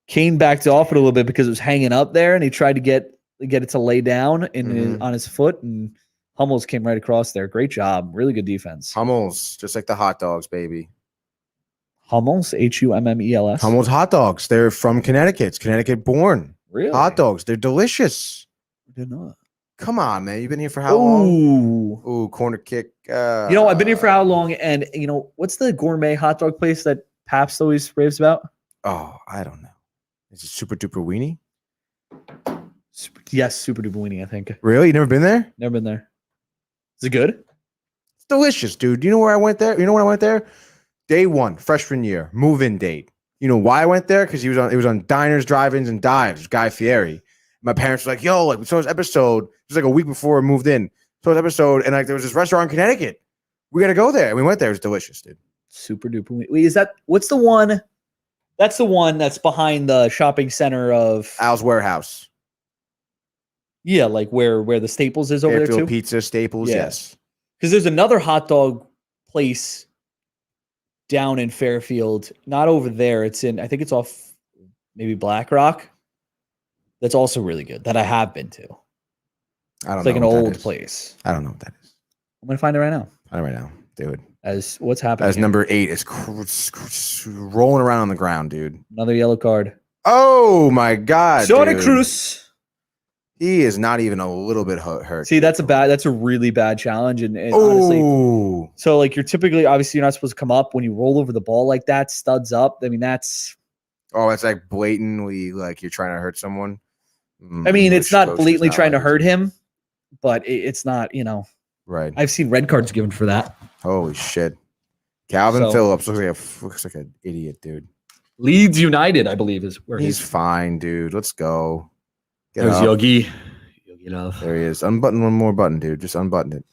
Kane backed off it a little bit because it was hanging up there, and he tried to get it to lay down on his foot, and Hummels came right across there. Great job. Really good defense. Hummels, just like the hot dogs, baby. Hummels, Hummels. Hummels hot dogs. They're from Connecticut. It's Connecticut born. Really? Hot dogs. They're delicious. I did not. Come on, man. You've been here for how long? Ooh, corner kick. I've been here for how long? And, what's the gourmet hot dog place that Pabst always raves about? Oh, I don't know. Is it Super Duper Weenie? Yes, Super Duper Weenie, I think. Really? You never been there? Never been there. Is it good? It's delicious, dude. You know where I went there? You know when I went there? Day 1, freshman year, move-in date. You know why I went there? Because it was on Diners, Drive-Ins, and Dives, Guy Fieri. My parents were like, yo, we saw this episode. It was like a week before we moved in. Saw this episode, and there was this restaurant in Connecticut. We got to go there. And we went there. It was delicious, dude. Super duper. Wait, what's the one? That's the one that's behind the shopping center of Al's Warehouse. Yeah, like where the Staples is over there too. Pizza, Staples, yes. Because there's another hot dog place down in Fairfield, not over there. I think it's off maybe Black Rock. That's also really good that I have been to. I don't know. It's like an old place. I don't know what that is. I'm going to find it right now. Find it right now, dude. As what's happening? As number 8 is rolling around on the ground, dude. Another yellow card. Oh, my God, Sonic dude. Cruz. He is not even a little bit hurt. See, that's a really bad challenge. And honestly, so like you're not supposed to come up when you roll over the ball like that, studs up. I mean, that's like blatantly like you're trying to hurt someone. I mean, it's not blatantly trying to hurt him, but it's not, Right. I've seen red cards given for that. Holy shit. Calvin Phillips looks like an idiot, dude. Leeds United, I believe, is where he's fine, dude. Let's go. There's Yogi Love. There he is. Unbutton one more button, dude. Just unbutton it.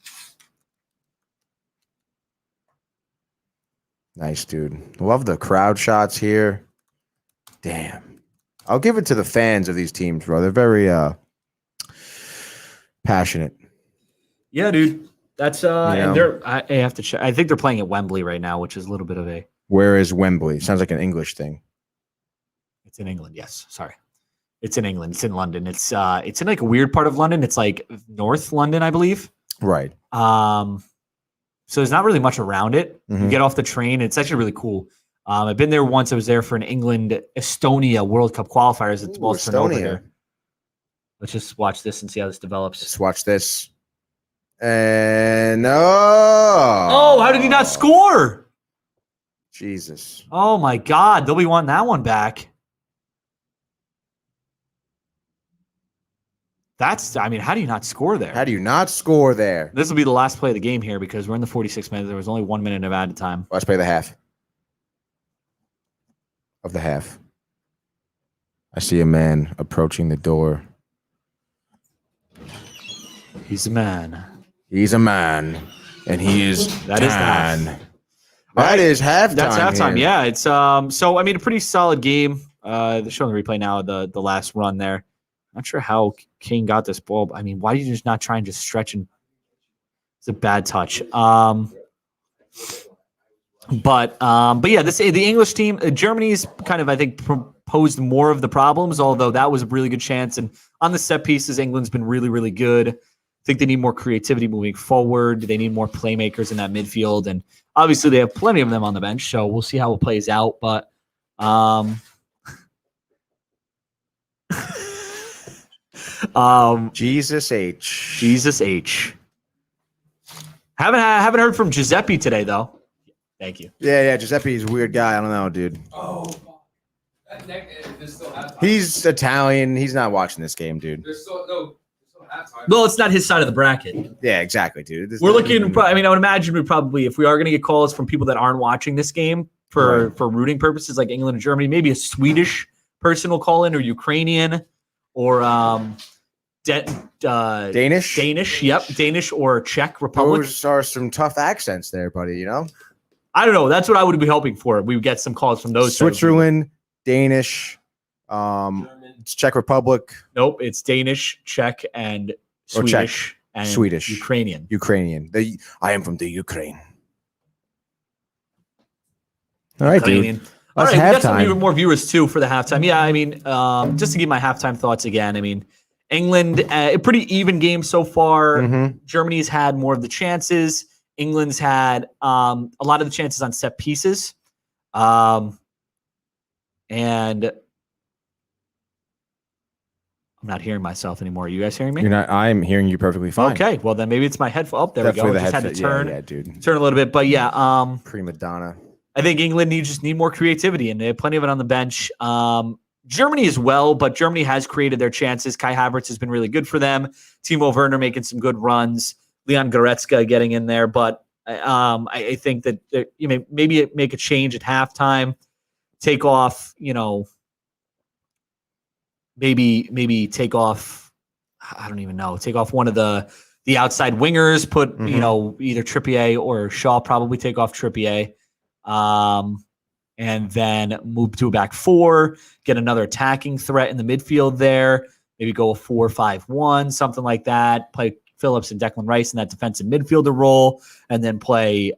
Nice, dude. Love the crowd shots here. Damn. I'll give it to the fans of these teams, bro. They're very passionate. Yeah, dude. That's and I have to check. I think they're playing at Wembley right now, which is a little bit of a. Where is Wembley? Sounds like an English thing. It's in England. Yes. Sorry. It's in England. It's in London. It's in like a weird part of London. It's like North London, I believe. Right. So there's not really much around it. Mm-hmm. You get off the train. It's actually really cool. I've been there once. I was there for an England-Estonia World Cup qualifiers. It's most Estonia. Let's just watch this and see how this develops. Let's watch this. And oh, how did he not score? Jesus. Oh my God. They'll be wanting that one back. How do you not score there? How do you not score there? This will be the last play of the game here because we're in the 46 minutes. There was only 1 minute of added time. Let's play the half. Of the half. I see a man approaching the door. He's a man. He's a man. And he is that is the half. That is halftime. That's halftime. Here. Yeah. It's a pretty solid game. They're showing the replay now of the last run there. Not sure how Kane got this ball. I mean, why did you just not try and just stretch and it's a bad touch. But yeah, the English team, Germany's kind of, I think, posed more of the problems, although that was a really good chance. And on the set pieces, England's been really, really good. I think they need more creativity moving forward. They need more playmakers in that midfield. And obviously they have plenty of them on the bench, so we'll see how it plays out. But Jesus H. Jesus H. Haven't heard from Giuseppe today, though. Thank you. Yeah. Giuseppe's a weird guy. I don't know, dude. Oh, He's Italian. He's not watching this game, dude. There's still halftime. Well, it's not his side of the bracket. Yeah, exactly, dude. We're looking. I mean, I would imagine we probably, if we are going to get calls from people that aren't watching this game for rooting purposes, like England and Germany, maybe a Swedish person will call in, or Ukrainian, or Danish. Yep, Danish or Czech Republic. Those are some tough accents there, buddy. You know. I don't know. That's what I would be hoping for. We would get some calls from those. Switzerland, Danish, Czech Republic. Nope, it's Danish, Czech, and Swedish. And Swedish. Ukrainian. I am from the Ukraine. All right, Ukrainian. dude. All right, we got some halftime. more viewers too for the halftime. Yeah, I mean, just to give my halftime thoughts again. I mean, England, a pretty even game so far. Mhm. Germany's had more of the chances. England's had a lot of the chances on set pieces. And I'm not hearing myself anymore. Are you guys hearing me? You're not. I'm hearing you perfectly fine. Okay, well then maybe it's my headphone. Oh, there Definitely we go. the Just had headset. to turn, Yeah, dude. turn a little bit, but yeah. Prima donna. I think England just need more creativity, and they have plenty of it on the bench. Germany as well, but Germany has created their chances. Kai Havertz has been really good for them. Timo Werner making some good runs. Leon Goretzka getting in there, but I think that maybe make a change at halftime. Take off, maybe take off. I don't even know. Take off one of the outside wingers. Put either Trippier or Shaw. Probably take off Trippier. And then move to a back four, get another attacking threat in the midfield there, maybe go a 4-5-1, something like that, play Phillips and Declan Rice in that defensive midfielder role, and then play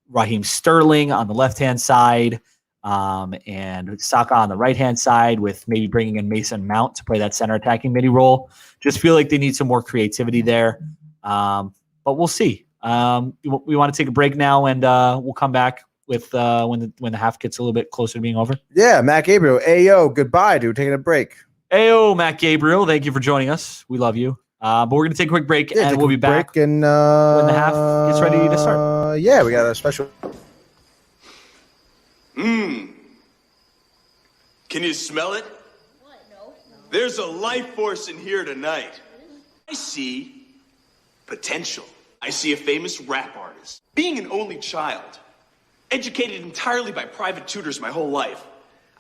Raheem Sterling on the left-hand side, and Saka on the right-hand side, with maybe bringing in Mason Mount to play that center attacking midi role. Just feel like they need some more creativity there, but we'll see. We want to take a break now, and we'll come back with when the half gets a little bit closer to being over. Yeah, Matt Gabriel. Ayo, goodbye, dude. Taking a break. Ayo, Matt Gabriel. Thank you for joining us. We love you. But we're gonna take a quick break, and we'll be back and, when the half gets ready to start. Yeah, we got a special. Can you smell it? What? No. There's a life force in here tonight. I see potential. I see a famous rap artist. Being an only child, educated entirely by private tutors my whole life,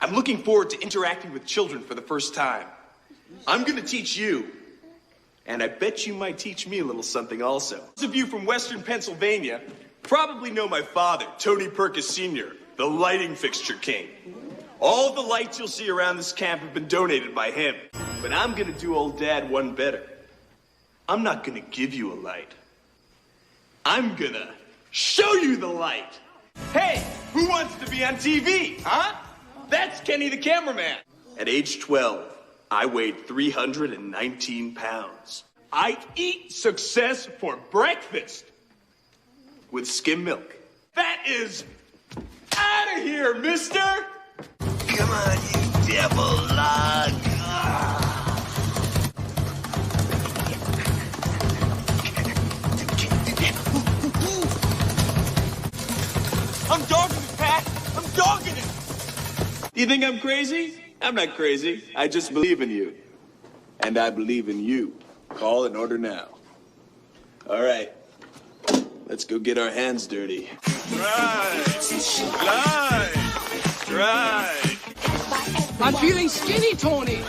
I'm looking forward to interacting with children for the first time. I'm gonna teach you, and I bet you might teach me a little something also. Those of you from Western Pennsylvania probably know my father, Tony Perkis Sr., the lighting fixture king. All the lights you'll see around this camp have been donated by him. But I'm gonna do old Dad one better. I'm not gonna give you a light. I'm gonna show you the light. Hey, who wants to be on TV, huh? That's Kenny the cameraman. At age 12, I weighed 319 pounds. I eat success for breakfast with skim milk. That is out of here, mister. Come on, you devil lug. I'm dogging it, Pat. I'm dogging it. Do you think I'm crazy? I'm not crazy. I just believe in you. And I believe in you. Call an order now. All right. Let's go get our hands dirty. Right. I'm feeling skinny, Tony.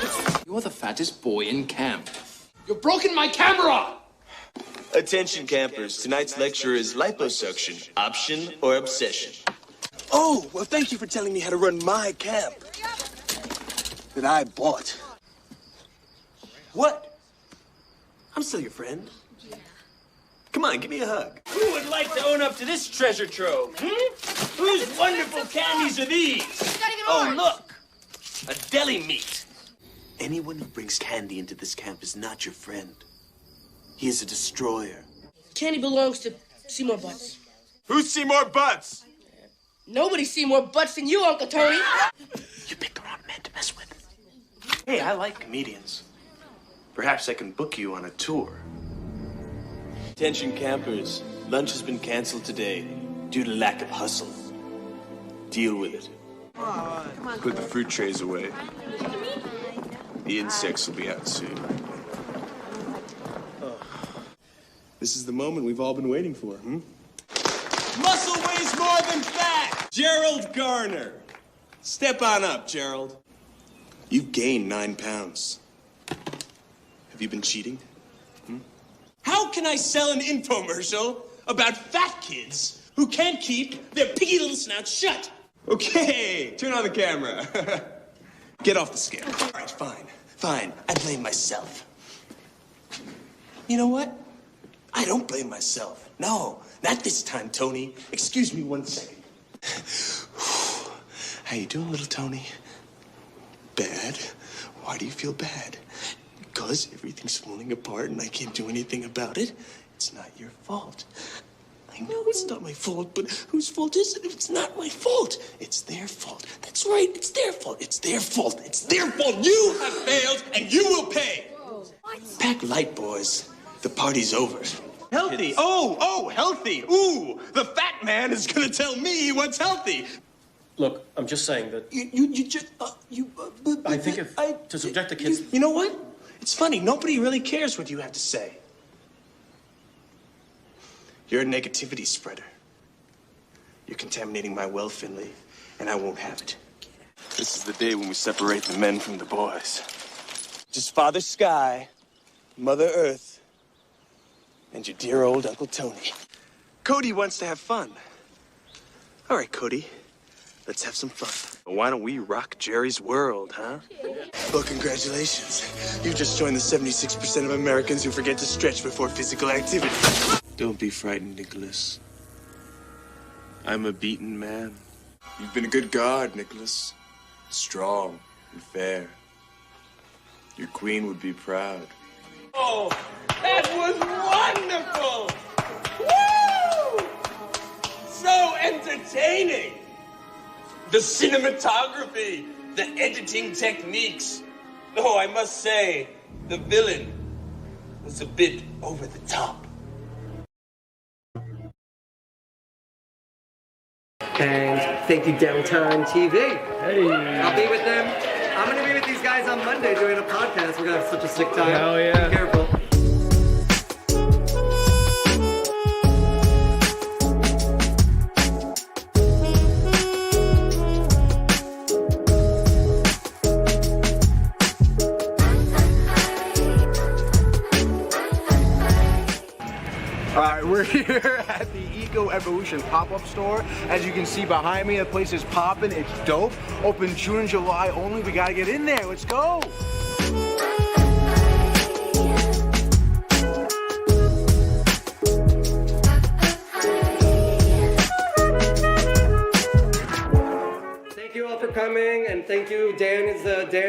You're the fattest boy in camp. You've broken my camera! Attention campers, tonight's lecture is liposuction, option or obsession. Oh, well thank you for telling me how to run my camp that I bought. What? I'm still your friend. Come on, give me a hug. Who would like to own up to this treasure trove? Whose wonderful candies are these? Oh, look! A deli meat. Anyone who brings candy into this camp is not your friend. He is a destroyer. Candy belongs to Seymour Butts. Who's Seymour Butts? Nobody's seen more butts than you, Uncle Tony. You picked the wrong man to mess with. Hey, I like comedians. Perhaps I can book you on a tour. Attention campers, lunch has been canceled today due to lack of hustle. Deal with it. Put the fruit trays away. The insects will be out soon. This is the moment we've all been waiting for, Muscle weighs more than fat! Gerald Garner. Step on up, Gerald. You've gained 9 pounds. Have you been cheating? How can I sell an infomercial about fat kids who can't keep their piggy little snouts shut? Okay, turn on the camera. Get off the scale. All right, fine. I blame myself. You know what? I don't blame myself. No, not this time, Tony. Excuse me 1 second. How you doing, little Tony? Bad? Why do you feel bad? Because everything's falling apart and I can't do anything about it. It's not your fault. I know it's not my fault, but whose fault is it if it's not my fault? It's their fault. That's right, it's their fault. It's their fault. It's their fault. You have failed and you will pay. Pack light, boys. The party's over. Healthy. Oh, healthy. Ooh, the fat man is gonna tell me what's healthy. Look, I'm just saying that I think to subject the kids... You know what? It's funny. Nobody really cares what you have to say. You're a negativity spreader. You're contaminating my well, Finley, and I won't have it. This is the day when we separate the men from the boys. Just Father Sky, Mother Earth, and your dear old Uncle Tony. Cody wants to have fun. All right, Cody. Let's have some fun. Why don't we rock Jerry's world, huh? Well, congratulations. You've just joined the 76% of Americans who forget to stretch before physical activity. Don't be frightened, Nicholas. I'm a beaten man. You've been a good guard, Nicholas. Strong and fair. Your queen would be proud. Oh, that was wonderful! Woo! So entertaining! The cinematography, the editing techniques. Oh, I must say, the villain was a bit over the top. And thank you, Downtime TV. Hey. I'll be with them. I'm going to be with these guys on Monday doing a podcast. We're going to have such a sick time. Hell yeah. Be careful. We're here at the Eco Evolution pop-up store. As you can see behind me, the place is popping. It's dope. Open June and July only. We gotta get in there. Let's go. Thank you all for coming, and thank you, Dan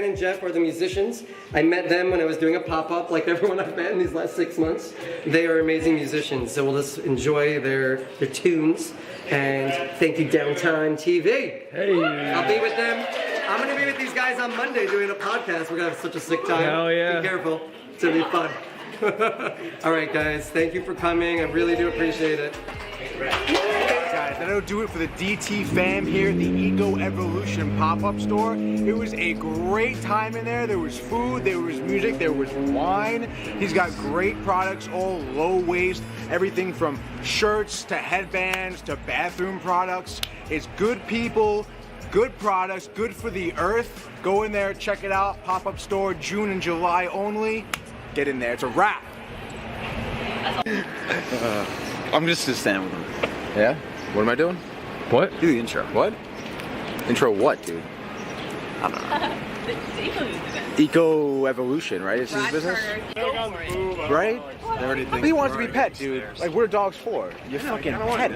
and Jeff are the musicians. I met them when I was doing a pop-up, like everyone I've met in these last 6 months. They are amazing musicians, so we'll just enjoy their tunes. And thank you, Downtime TV. Hey. I'll be with them. I'm gonna be with these guys on Monday doing a podcast. We're gonna have such a sick time. Hell yeah. Be careful. It's gonna be fun. All right, guys. Thank you for coming. I really do appreciate it. Guys, that'll do it for the DT fam here at the Eco Evolution pop-up store. It was a great time in there. There was food, there was music, there was wine. He's got great products, all low waste, everything from shirts to headbands to bathroom products. It's good people, good products, good for the earth. Go in there, check it out. Pop-up store, June and July only. Get in there, it's a wrap. I'm just gonna stand with him. Yeah? What am I doing? What? Do the intro. What? Intro what, dude? I don't know. Eco Evolution, right? It's his business, right? He wants to be pet, dude. Like, what are dogs for? You're fucking pet.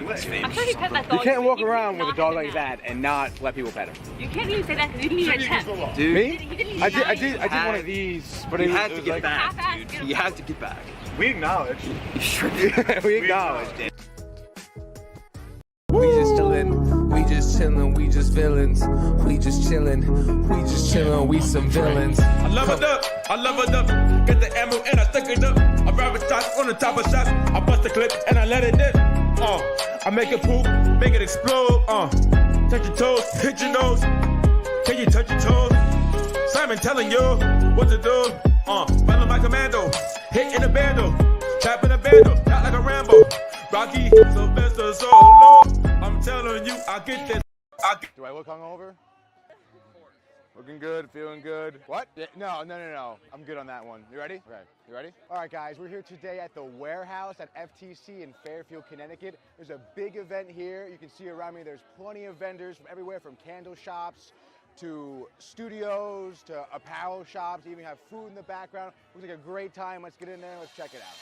You can't walk around with a dog like that and not let people pet him. You can't even say that because you didn't even attempt. Dude, Me? I did one of these, but you it had was to get like, back, dude. You had to get back. We acknowledge. We acknowledge. We just chillin', we just chillin', we just villains. We just chillin', we just chillin', we some villains. I leveled up, get the ammo and I stick it up. I grab a shot on the top of shots, I bust the clip and I let it dip. I make it poop, make it explode. Touch your toes, hit your nose. Can you touch your toes? Simon telling you what to do. Follow my commando, hit in a bando, trap in a bando, not like a Rambo. Rocky, Sylvester, so low. I'm telling you, I get this. Do I look hungover? Looking good, feeling good. What? No. I'm good on that one. You ready? Okay. You ready? All right, guys. We're here today at the warehouse at FTC in Fairfield, Connecticut. There's a big event here. You can see around me there's plenty of vendors from everywhere, from candle shops to studios to apparel shops. You even have food in the background. Looks like a great time. Let's get in there and let's check it out.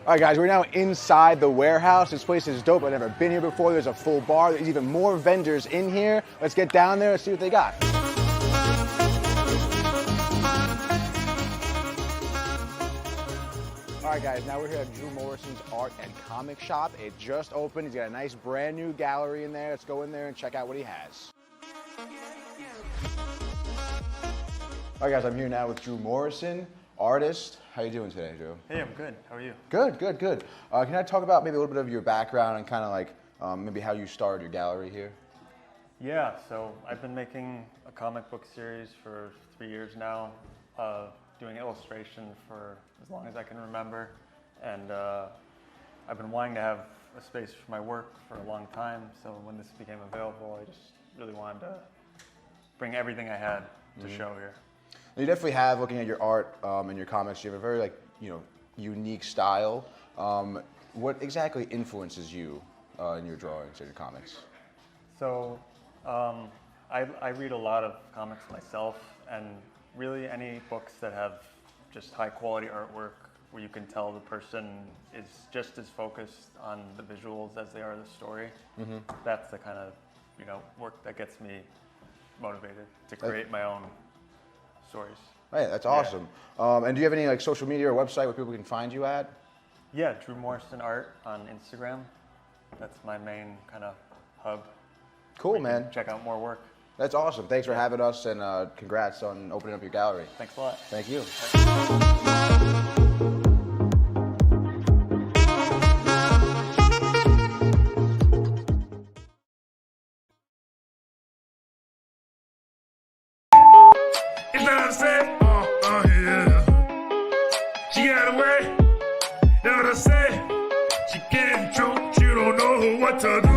All right, guys, we're now inside the warehouse. This place is dope. I've never been here before. There's a full bar. There's even more vendors in here. Let's get down there and see what they got. All right, guys, now we're here at Drew Morrison's Art and Comic Shop. It just opened. He's got a nice brand new gallery in there. Let's go in there and check out what he has. All right, guys, I'm here now with Drew Morrison, artist. How you doing today, Drew? Hey, I'm good. How are you? Good. Can I talk about maybe a little bit of your background and kind of like maybe how you started your gallery here? Yeah, so I've been making a comic book series for 3 years now, doing illustration for as long as I can remember, and I've been wanting to have a space for my work for a long time, so when this became available, I just really wanted to bring everything I had to show here. You definitely have, looking at your art and your comics, you have a very unique style. What exactly influences you in your drawings and your comics? So I read a lot of comics myself, and really any books that have just high quality artwork where you can tell the person is just as focused on the visuals as they are the story. That's the kind of work that gets me motivated to create my own stories. Hey, that's awesome. Yeah. And do you have any social media or website where people can find you at? Yeah, Drew Morrison Art on Instagram. That's my main kind of hub. Cool, man. Check out more work. That's awesome. Thanks for having us, and congrats on opening up your gallery. Thanks a lot. Thank you. It's not upset. Yeah. She got away. That's what I said. She can't choke. She don't know what to do.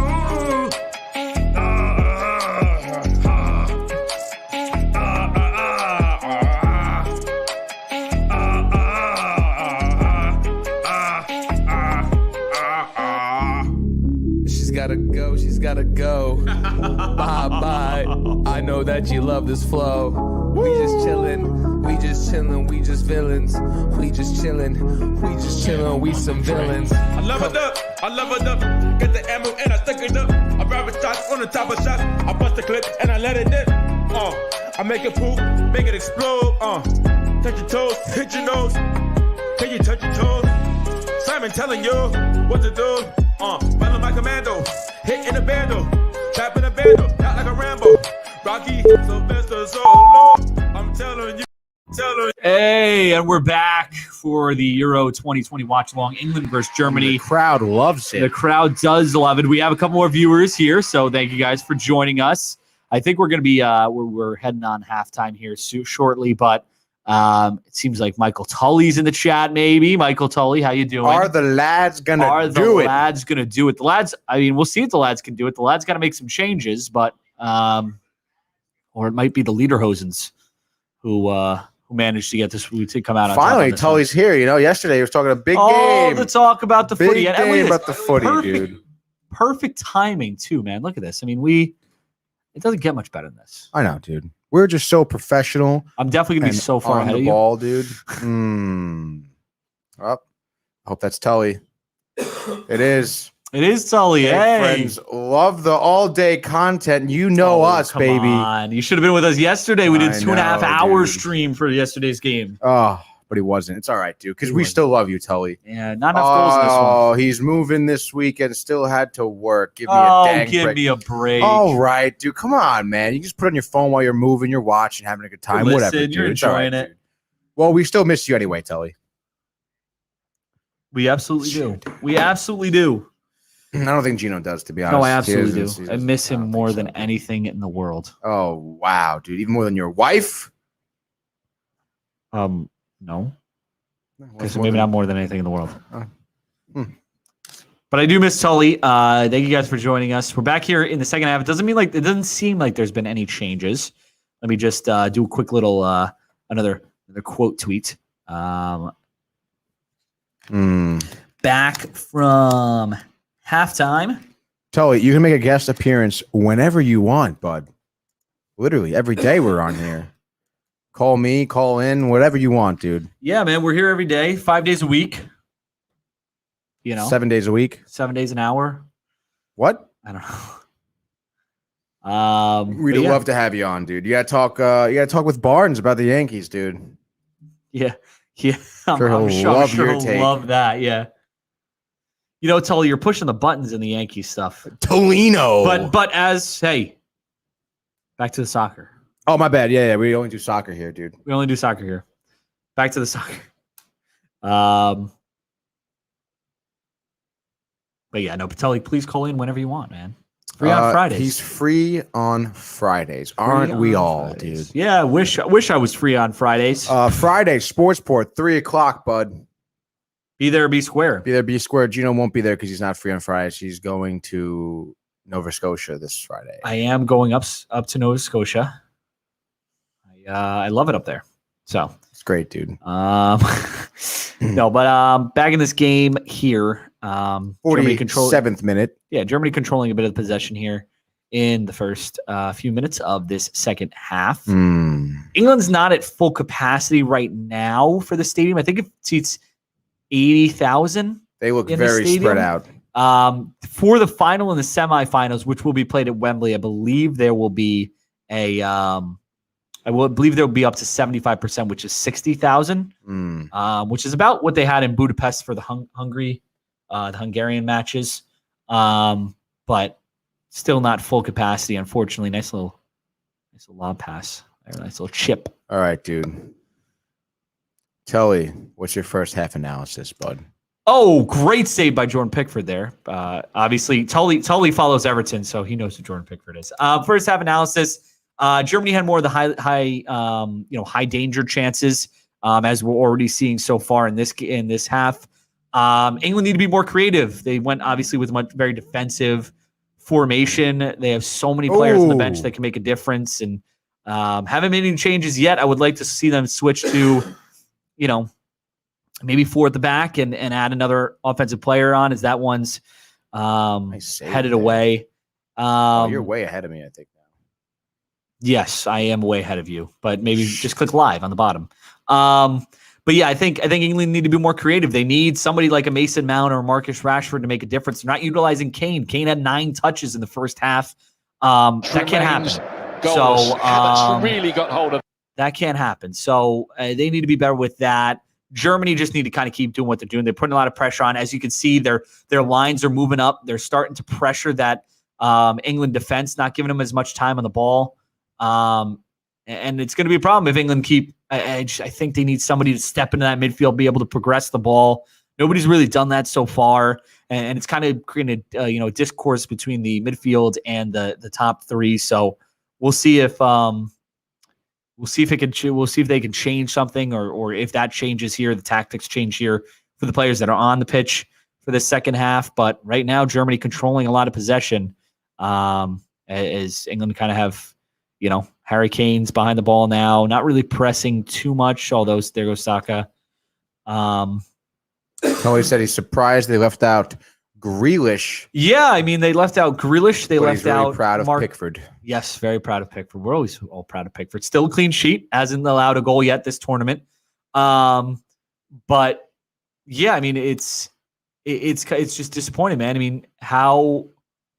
She's gotta go. Bye. I know that you love this flow. We just chillin', we just chillin', we just villains. We just chillin', we some villains. I leveled up, get the ammo and I stick it up. I grab a shot on the top of shots, I bust the clip and I let it dip. I make it poop, make it explode. Touch your toes, hit your nose. Can you touch your toes? Simon telling you what to do. Follow my commando, hit in a bando, trap in a bando, not like a Rambo. Rocky, Sylvester, so low. I'm telling you. Hey, and we're back for the Euro 2020 Watchalong, England versus Germany. The crowd loves it. The crowd does love it. We have a couple more viewers here, so thank you guys for joining us. I think we're going to be we're heading on halftime here shortly, but it seems like Michael Tully's in the chat. Maybe Michael Tully, how you doing? Are the lads gonna do it? Are the lads gonna do it? The lads. I mean, we'll see if the lads can do it. The lads got to make some changes, but or it might be the Lederhosens who managed to get this to come out on Finally, top Tully's here. Yesterday he was talking a big game. to talk about the footy. Big And look at game this. about the footy, dude. Perfect timing too, man. Look at this. I mean, it doesn't get much better than this. I know, dude. We're just so professional. I'm definitely gonna be so far on ahead the of you. ball, dude. I hope that's Tully. It is. It is Tully. Hey, friends, love the all-day content. You know us, come baby. on. You should have been with us yesterday. We did I 2.5 know, hour dude. stream for yesterday's game. Oh, but he wasn't. It's all right, dude, because we still love you, Tully. Yeah, not enough goals in this one. Oh, he's moving this week and still had to work. Give me a dang give break. me a break. All right, dude. Come on, man. You just put it on your phone while you're moving, you're watching, having a good time, Listen, whatever. Dude. you're It's all right, enjoying it. dude. Well, we still miss you anyway, Tully. We absolutely do. We absolutely do. I don't think Geno does, to be honest. No, I absolutely He do. I miss him more than anything in the world. Oh, wow, dude. Even more than your wife? No. What's Because more maybe than- not more than anything in the world. Hmm. But I do miss Tully. Thank you guys for joining us. We're back here in the second half. It doesn't seem like there's been any changes. Let me just do a quick little another quote tweet. Back from halftime. Tully, you can make a guest appearance whenever you want, bud. Literally, every day we're on here. Call me, call in, whatever you want, dude. Yeah, man, we're here every day, 5 days a week. 7 days a week. 7 days an hour. What? I don't know. We'd love to have you on, dude. You gotta talk with Barnes about the Yankees, dude. Yeah. I'm Sure he'll love your he'll take. love that. Yeah. Tully, you're pushing the buttons in the Yankee stuff. Tolino. But back to the soccer. Oh, my bad. Yeah. We only do soccer here, dude. We only do soccer here. Back to the soccer. But yeah, no, Tully, please call in whenever you want, man. Free on Fridays. He's free on Fridays. Aren't we all, Fridays. dude? Yeah, I wish I was free on Fridays. Friday, Sportsport, 3:00, bud. Be there, be square. Be there, be square. Geno won't be there because he's not free on Fridays. He's going to Nova Scotia this Friday. I am going up to Nova Scotia. I love it up there. So it's great, dude. No, but back in this game here. 47th minute. Yeah, Germany controlling a bit of the possession here in the first few minutes of this second half. England's not at full capacity right now for the stadium. I think it seats 80,000. They look very spread out. For the final and the semifinals, which will be played at Wembley, I believe there will be I believe there will be up to 75%, which is 60,000, which is about what they had in Budapest for the the Hungarian matches. But still not full capacity, unfortunately. Nice little lob pass. Nice little chip. All right, dude. Tully, what's your first half analysis, bud? Oh, great save by Jordan Pickford there. Obviously, Tully follows Everton, so he knows who Jordan Pickford is. First half analysis. Germany had more of the high danger chances, as we're already seeing so far in this half. England need to be more creative. They went obviously with a very defensive formation. They have so many players on the bench that can make a difference, and haven't made any changes yet. I would like to see them switch to, maybe 4 at the back and add another offensive player on, as that one's headed away. You're way ahead of me, I think. Yes, I am way ahead of you, but maybe just click live on the bottom. But yeah, I think England need to be more creative. They need somebody like a Mason Mount or Marcus Rashford to make a difference. They're not utilizing Kane. Kane had 9 touches in the first half. That can't happen. So Havertz really got hold of. That can't happen. So they need to be better with that. Germany just need to kind of keep doing what they're doing. They're putting a lot of pressure on. As you can see, their lines are moving up. They're starting to pressure that England defense, not giving them as much time on the ball. And it's going to be a problem if England keep. I think they need somebody to step into that midfield, be able to progress the ball. Nobody's really done that so far, and it's kind of creating a discourse between the midfield and the top 3. So we'll see if they can change something, or if that changes here, the tactics change here for the players that are on the pitch for the second half. But right now, Germany controlling a lot of possession, as England kind of have, Harry Kane's behind the ball now, not really pressing too much, although there goes Saka. Tony said he's surprised they left out Grealish. Yeah, I mean, they left out Grealish. They left he's really out proud of Pickford. Yes, very proud of Pickford. We're always all proud of Pickford. Still a clean sheet. Hasn't allowed a goal yet this tournament. But yeah, I mean, it's just disappointing, man. I mean, how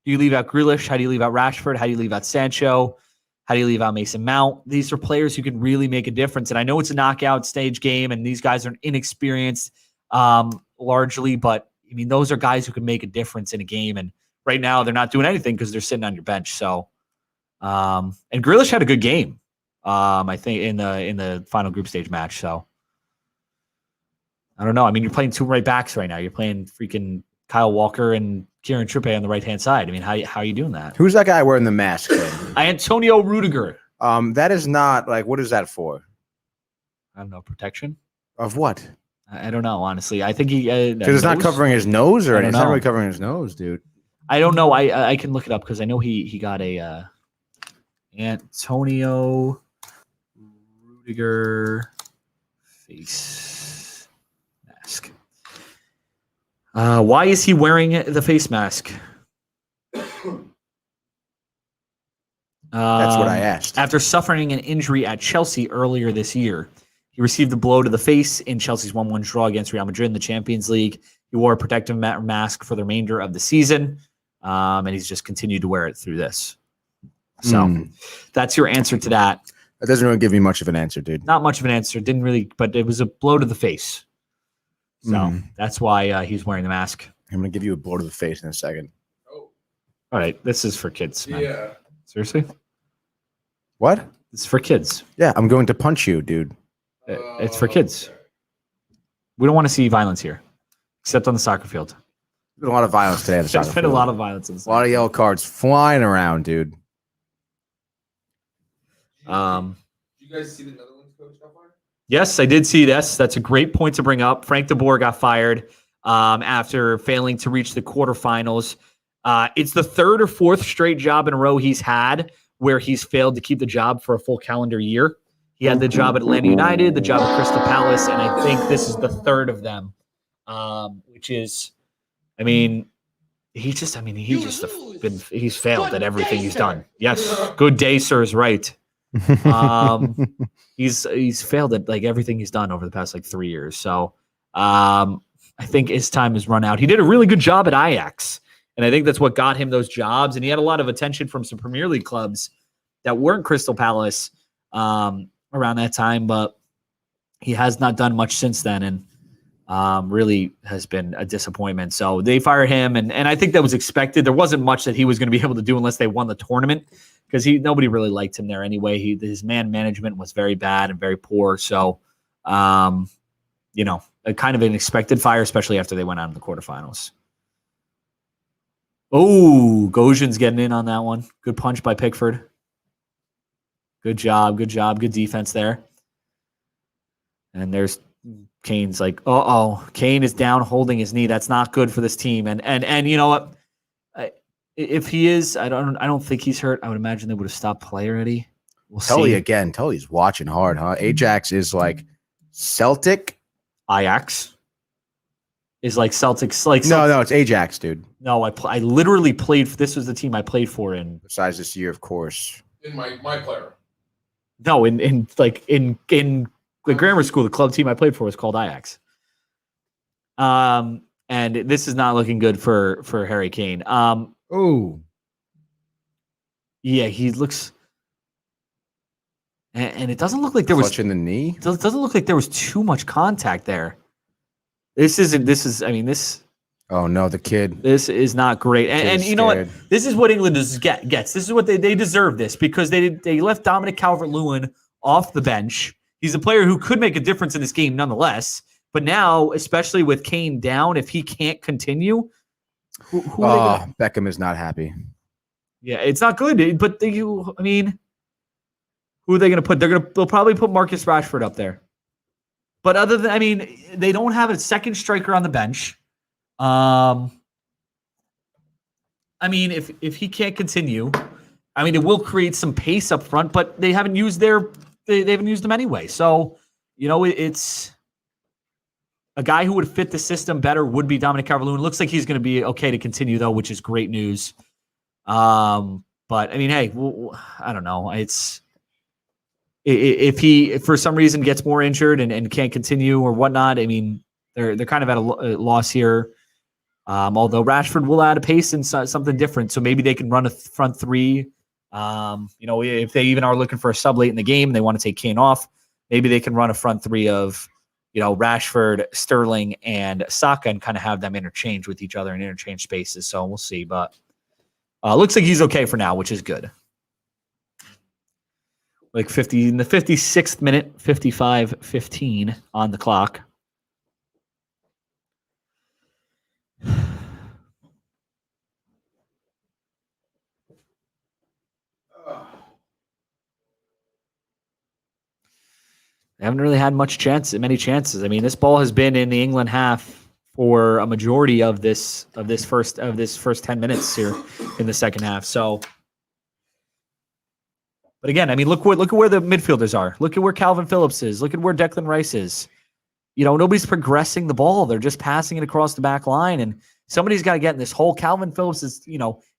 do you leave out Grealish? How do you leave out Rashford? How do you leave out Sancho? How do you leave out Mason Mount? These are players who can really make a difference. And I know it's a knockout stage game, and these guys are inexperienced largely, but I mean, those are guys who can make a difference in a game. And right now they're not doing anything because they're sitting on your bench. So, and Grealish had a good game, I think, in the final group stage match. So I don't know. I mean, you're playing two right backs right now. You're playing freaking Kyle Walker and Kieran Trippier on the right-hand side. I mean, how are you doing that? Who's that guy wearing the mask? Antonio Rudiger. That is not like, what is that for? I don't know. Protection? Of what? I don't know, honestly. I think he because it's not covering his nose, or it's not really covering his nose, dude. I don't know. I can look it up because I know he got a Antonio Rudiger face mask. Why is he wearing the face mask? That's what I asked. After suffering an injury at Chelsea earlier this year, he received a blow to the face in Chelsea's 1-1 draw against Real Madrid in the Champions League. He wore a protective mask for the remainder of the season, and he's just continued to wear it through this. So that's your answer to that. That doesn't really give me much of an answer, dude. Not much of an answer. Didn't really, but it was a blow to the face. So that's why he's wearing the mask. I'm going to give you a blow to the face in a second. Oh. All right. This is for kids, man. Yeah. Seriously? What? It's for kids. Yeah, I'm going to punch you, dude. It's for kids. We don't want to see violence here, except on the soccer field. There's been a lot of violence today. There's been a lot of violence. A lot of yellow cards flying around, dude. Did you guys see the Netherlands coach got fired? Yes, I did see this. That's a great point to bring up. Frank de Boer got fired after failing to reach the quarterfinals. It's the third or fourth straight job in a row he's had where he's failed to keep the job for a full calendar year. He had the job at Atlanta United, the job at Crystal Palace, and I think this is the third of them, which is, I mean, he's failed at everything he's done. Yes, good day, sir, is right. He's failed at like everything he's done over the past like 3 years. So I think his time has run out. He did a really good job at Ajax, and I think that's what got him those jobs. And he had a lot of attention from some Premier League clubs that weren't Crystal Palace around that time, but he has not done much since then, and really has been a disappointment. So they fired him, and I think that was expected. There wasn't much that he was going to be able to do unless they won the tournament, because nobody really liked him there anyway. His man management was very bad and very poor. So, a kind of an expected fire, especially after they went out in the quarterfinals. Oh, Gojin's getting in on that one. Good punch by Pickford. Good job. Good defense there. And there's Kane's like, Kane is down holding his knee. That's not good for this team. And you know what? If he is, I don't think he's hurt. I would imagine they would have stopped play already. We'll see. Tully's watching hard, huh? Ajax is like Celtic. Ajax is like Celtics. Like no, it's Ajax, dude. No, I literally played. This was the team I played for in. Besides this year, of course. In my player. No, in the grammar school, the club team I played for was called Ajax. And this is not looking good for Harry Kane. Yeah, he looks, and it doesn't look like there was clutching the knee. Doesn't look like there was too much contact there. This is. I mean, this. Oh no, the kid. This is not great. And you know what? This is what England gets. This is what they deserve this, because they left Dominic Calvert-Lewin off the bench. He's a player who could make a difference in this game nonetheless. But now, especially with Kane down, if he can't continue, Beckham is not happy. Yeah, it's not good. But who are they going to put? They'll probably put Marcus Rashford up there. But they don't have a second striker on the bench. If he can't continue, I mean, it will create some pace up front, but they haven't used they haven't used them anyway. So, it's a guy who would fit the system better would be Dominic Calvert-Lewin. Looks like he's going to be okay to continue though, which is great news. But I mean, hey, I don't know. It's if he for some reason gets more injured and can't continue or whatnot. I mean, they're kind of at a loss here. Although Rashford will add a pace and something different, so maybe they can run a front three. If they even are looking for a sub late in the game, and they want to take Kane off. Maybe they can run a front three of Rashford, Sterling, and Saka, and kind of have them interchange with each other and interchange spaces. So we'll see, but looks like he's okay for now, which is good. Like 50 in the 56th minute, 55-15 on the clock. They haven't really had many chances. I mean, this ball has been in the England half for a majority of this first 10 minutes here in the second half. So, but again, I mean, look where the midfielders are. Look at where Calvin Phillips is. Look at where Declan Rice is. Nobody's progressing the ball. They're just passing it across the back line, and somebody's got to get in this hole. Calvin Phillips is,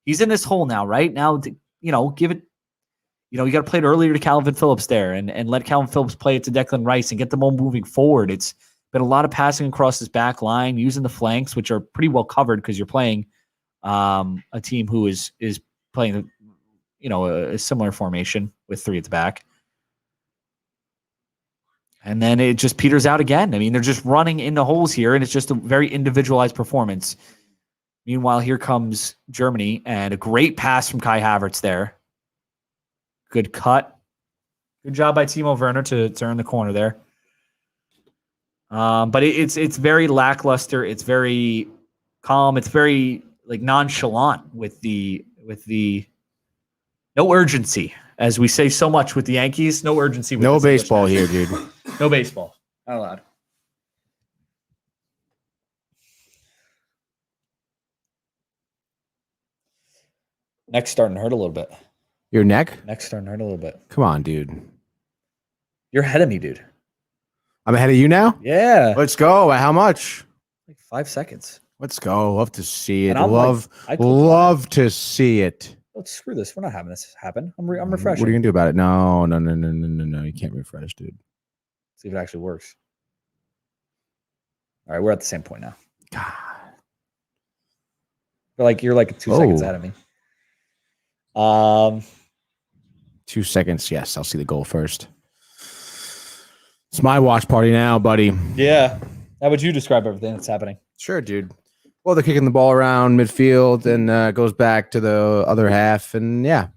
he's in this hole now, right? Now, give it. You got to play it earlier to Calvin Phillips there and let Calvin Phillips play it to Declan Rice and get them all moving forward. It's been a lot of passing across his back line, using the flanks, which are pretty well covered because you're playing a team who is playing, a similar formation with three at the back. And then it just peters out again. I mean, they're just running into holes here, and it's just a very individualized performance. Meanwhile, here comes Germany, and a great pass from Kai Havertz there. Good cut. Good job by Timo Werner to turn the corner there. But it's very lackluster. It's very calm. It's very nonchalant with the no urgency, as we say so much with the Yankees. No urgency. With no baseball here, dude. No baseball. Not allowed. Neck's starting to hurt a little bit. Your neck? Neck's starting to hurt a little bit. Come on, dude. You're ahead of me, dude. I'm ahead of you now? Yeah. Let's go. How much? 5 seconds. Let's go. Love to see it. And Love to see it. Let's screw this. We're not having this happen. I'm refreshing. What are you gonna do about it? No. You can't refresh, dude. See if it actually works. All right, we're at the same point now. God. You're 2 seconds ahead of me. 2 seconds. Yes, I'll see the goal first. It's my watch party now, buddy. Yeah. How would you describe everything that's happening? Sure, dude. Well, they're kicking the ball around midfield and goes back to the other half, and yeah.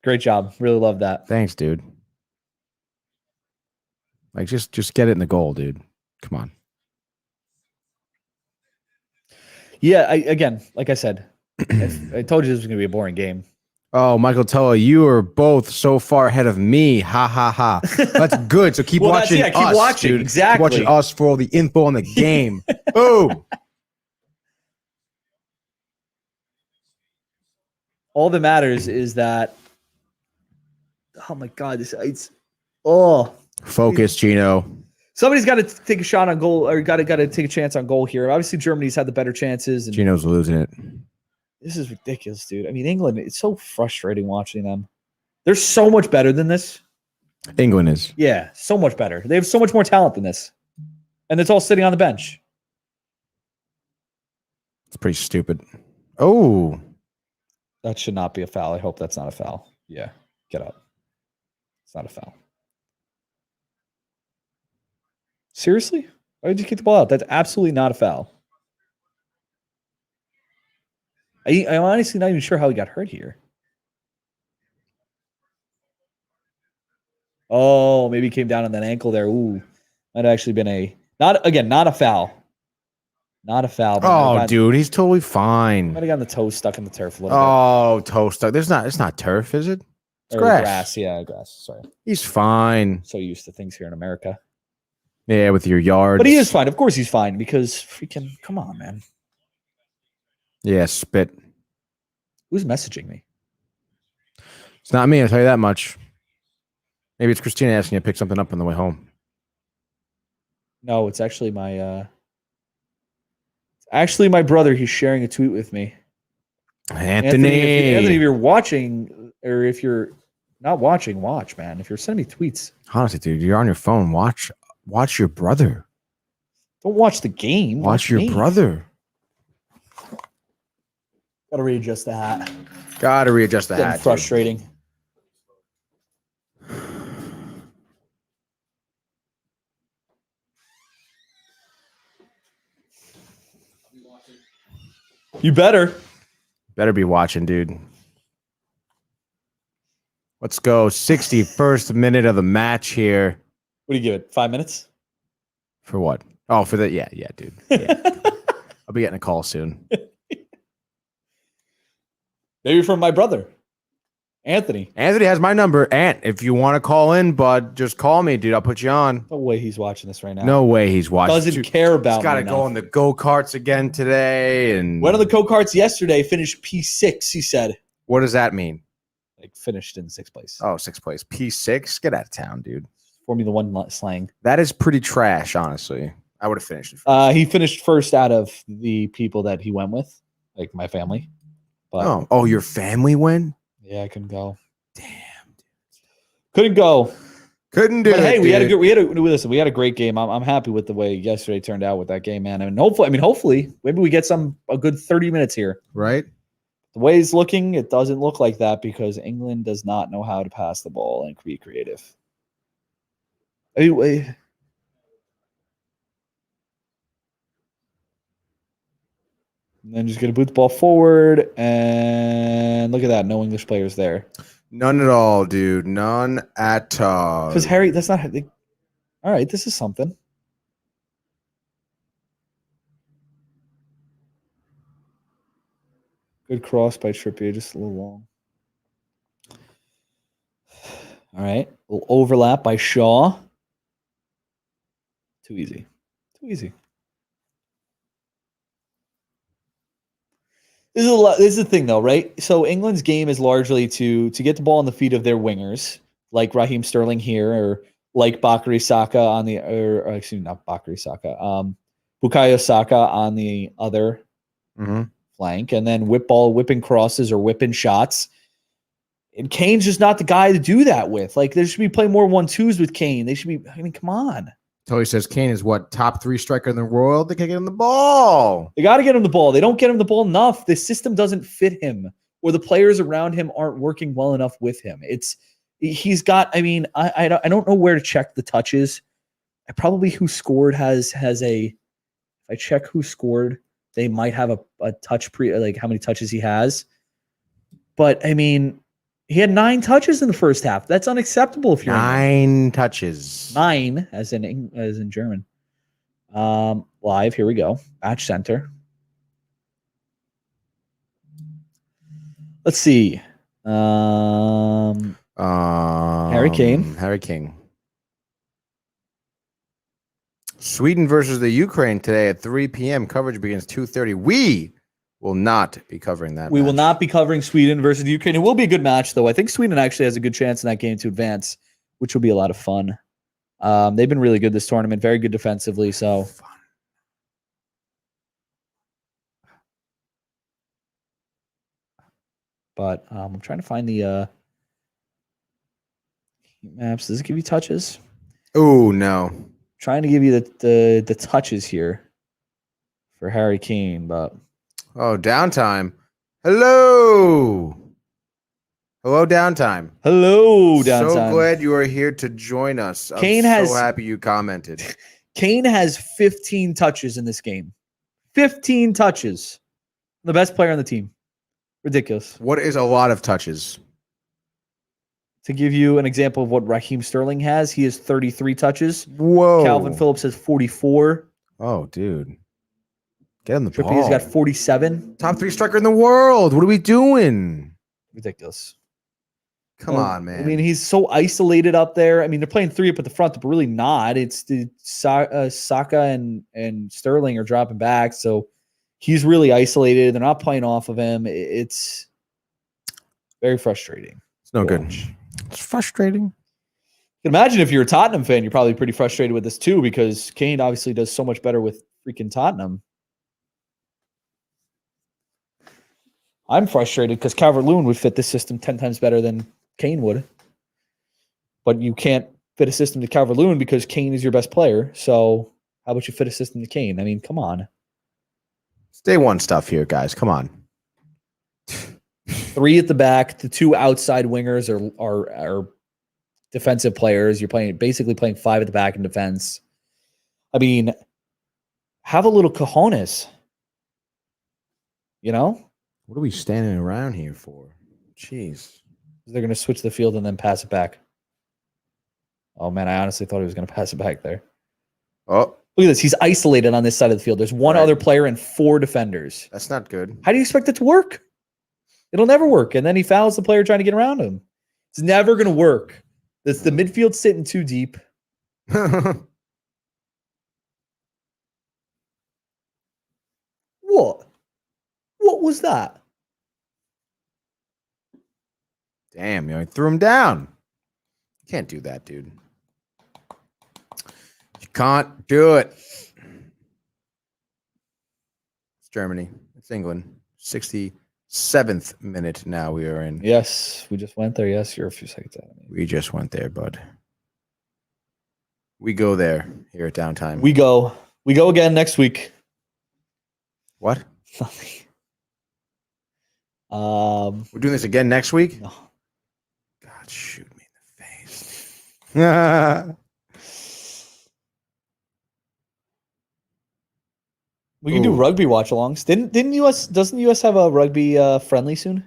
Great job. Really love that. Thanks, dude. Just get it in the goal, dude. Come on. Yeah, like I said, I told you this was going to be a boring game. Oh, Michael Toa, you are both so far ahead of me. Ha, ha, ha. That's good. So keep watching us, keep watching. Dude. Exactly. Keep watching us for all the info on the game. Boom. All that matters is that, oh my God, Focus, Geno. Somebody's got to take a shot on goal, or got to take a chance on goal here. Obviously, Germany's had the better chances. And Geno's losing it. This is ridiculous, dude. I mean, England, it's so frustrating watching them. They're so much better than this. England is. Yeah, so much better. They have so much more talent than this. And it's all sitting on the bench. It's pretty stupid. Oh. That should not be a foul. I hope that's not a foul. Yeah, get up. It's not a foul. Seriously? Why did you kick the ball out? That's absolutely not a foul. I'm honestly not even sure how he got hurt here. Oh, maybe he came down on that ankle there. Ooh, might have actually been not a foul. Not a foul. Oh, dude, he's totally fine. Might have gotten the toe stuck in the turf a little bit. Oh, toe stuck. It's not turf, is it? It's grass. Yeah, grass. Sorry. He's fine. So used to things here in America. Yeah, with your yards. But he is fine. Of course he's fine because freaking, come on, man. Yeah, spit. Who's messaging me? It's not me, I'll tell you that much. Maybe it's Christina asking you to pick something up on the way home. No, it's actually my brother. He's sharing a tweet with me. Anthony, if you're watching, or if you're not watching, watch, man. If you're sending me tweets, honestly, dude, you're on your phone. Watch your brother. Don't watch the game. Watch your brother. Gotta readjust the hat. Gotta readjust the hat. Frustrating. You better. Better be watching, dude. Let's go. 61st minute of the match here. What do you give it? 5 minutes? For what? Oh, for the yeah, dude. Yeah. I'll be getting a call soon. Maybe from my brother, Anthony. Anthony has my number. Ant, if you want to call in, bud, just call me, dude. I'll put you on. No way he's watching this right now. No way he's watching. Doesn't care about. He's got to go on the go-karts again today. And went on the go-karts yesterday. Finished P6. He said. What does that mean? Like finished in 6th place. Oh, 6th place. P6. Get out of town, dude. Formula One slang. That is pretty trash, honestly. I would have finished. He finished first out of the people that he went with, like my family. But, oh, your family win? Yeah, I couldn't go. Damn, dude. Couldn't go. Couldn't do it. Hey, we had a great game. I'm happy with the way yesterday turned out with that game, man. And hopefully, maybe we get a good 30 minutes here. Right. The way it's looking, it doesn't look like that because England does not know how to pass the ball and be creative. Anyway. And then just going to boot the ball forward. And look at that. No English players there. None at all, dude. None at all. Because Harry, that's not. All right, this is something. Good cross by Trippier, just a little long. All right. A little overlap by Shaw. Too easy. Too easy. This is the thing, though, right? So England's game is largely to get the ball on the feet of their wingers, like Raheem Sterling here, or like Bakary Saka on the, or excuse me, not Bakary Saka, Bukayo Saka on the other flank, and then whipping crosses or whipping shots. And Kane's just not the guy to do that with. Like, they should be playing more 1-2s with Kane. They should be. I mean, come on. Totally says Kane is what, top 3 striker in the world. They can't get him the ball. They got to get him the ball. They don't get him the ball enough. The system doesn't fit him, or the players around him aren't working well enough with him. He's got. I mean, I don't know where to check the touches. I probably who scored has a. If I check who scored, they might have a touch like how many touches he has. But I mean, he had 9 touches in the first half. That's unacceptable if you're 9 touches. 9 as in German. Live, here we go. Match center. Let's see. Harry Kane. Harry Kane. Sweden versus the Ukraine today at 3 p.m. Coverage begins 2:30. We will not be covering that. We will not be covering Sweden versus Ukraine. It will be a good match, though. I think Sweden actually has a good chance in that game to advance, which will be a lot of fun. They've been really good this tournament, very good defensively. So, but I'm trying to find the maps. Does it give you touches? Oh no! Trying to give you the touches here for Harry Kane, but. Oh, Downtime. Hello. Hello, Downtime. Hello, Downtime. So glad you are here to join us. I'm so happy you commented. Kane has 15 touches in this game. 15 touches. The best player on the team. Ridiculous. What is a lot of touches? To give you an example of what Raheem Sterling has, he has 33 touches. Whoa. Calvin Phillips has 44. Oh, dude. Get him the ball. Trippier's got 47. Top 3 striker in the world. What are we doing? Ridiculous. Come on, man. I mean, he's so isolated up there. I mean, they're playing 3 up at the front, but really not. It's the Saka and Sterling are dropping back, so he's really isolated. They're not playing off of him. It's Very frustrating. It's no good. It's frustrating. You can imagine if you're a Tottenham fan, you're probably pretty frustrated with this too, because Kane obviously does so much better with freaking Tottenham. I'm frustrated because Calvert-Lewin would fit this system 10 times better than Kane would. But you can't fit a system to Calvert-Lewin because Kane is your best player. So how about you fit a system to Kane? I mean, come on. It's day one stuff here, guys. Come on. 3 at the back. The 2 outside wingers are defensive players. You're basically playing 5 at the back in defense. I mean, have a little cojones. You know? What are we standing around here for? Jeez. They're going to switch the field and then pass it back. Oh, man, I honestly thought he was going to pass it back there. Oh. Look at this. He's isolated on this side of the field. There's one other player and 4 defenders. That's not good. How do you expect it to work? It'll never work. And then he fouls the player trying to get around him. It's never going to work. It's the midfield sitting too deep. What? What was that? Damn, you threw him down. You can't do that, dude. You can't do it. It's Germany. It's England. 67th minute now we are in. Yes, we just went there. Yes, you're a few seconds out. We just went there, bud. We go there here at Downtime. We go again next week. What? Nothing. We're doing this again next week? No. God, shoot me in the face. We can do rugby watch-alongs. Doesn't US have a rugby friendly soon?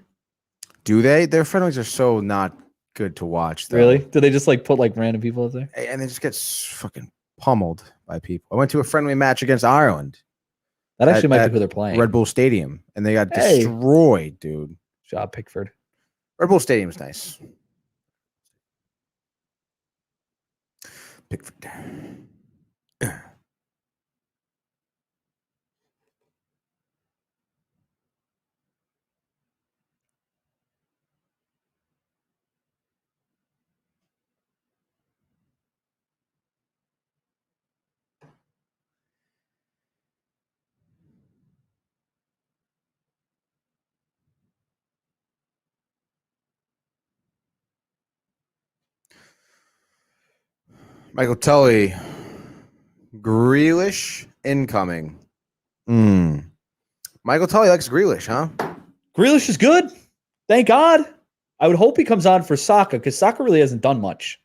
Do they? Their friendlies are so not good to watch. Though. Really? Do they just put random people up there? And they just get fucking pummeled by people. I went to a friendly match against Ireland. That actually might be who they're playing. Red Bull Stadium, and they got destroyed, dude. Job, Pickford. Red Bull Stadium's nice. Pickford. Michael Tully, Grealish incoming. Michael Tully likes Grealish, huh? Grealish is good. Thank God. I would hope he comes on for Saka because Saka really hasn't done much.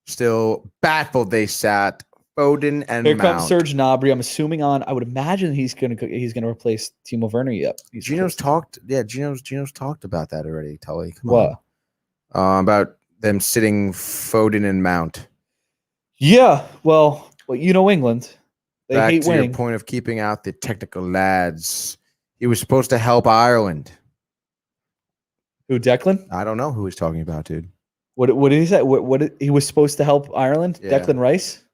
Still baffled they sat Foden and Here Mount. comes Serge Gnabry. I'm assuming on. I would imagine he's gonna replace Timo Werner. Yep. Geno's talked. Yeah, Geno's talked about that already. Tully, come on. About them sitting Foden and Mount. Yeah, well, England. They Back hate to winning. your point of keeping out the technical lads. He was supposed to help Ireland. Who, Declan? I don't know who he's talking about, dude. What did he say? What he was supposed to help Ireland? Yeah. Declan Rice?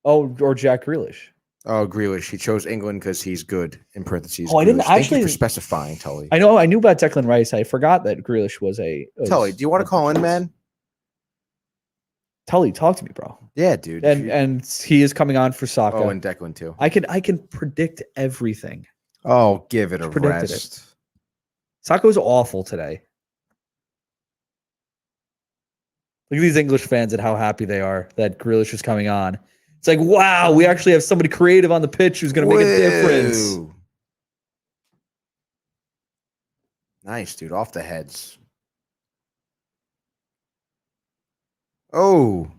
Oh, or Jack Grealish? Oh, Grealish. He chose England because he's good. In parentheses. Oh, I didn't Grealish. Thank actually you for specifying, Tully. I knew about Declan Rice. I forgot that Grealish was a. Tully, do you want to call in, man? Tully, talk to me, bro. Yeah, dude. And he is coming on for Saka. Oh, and Declan too. I can predict everything. Oh, give it a Predicted rest. Saka was awful today. Look at these English fans and how happy they are that Grealish is coming on. It's like, wow, we actually have somebody creative on the pitch who's going to make a difference. Nice, dude. Off the heads. Oh.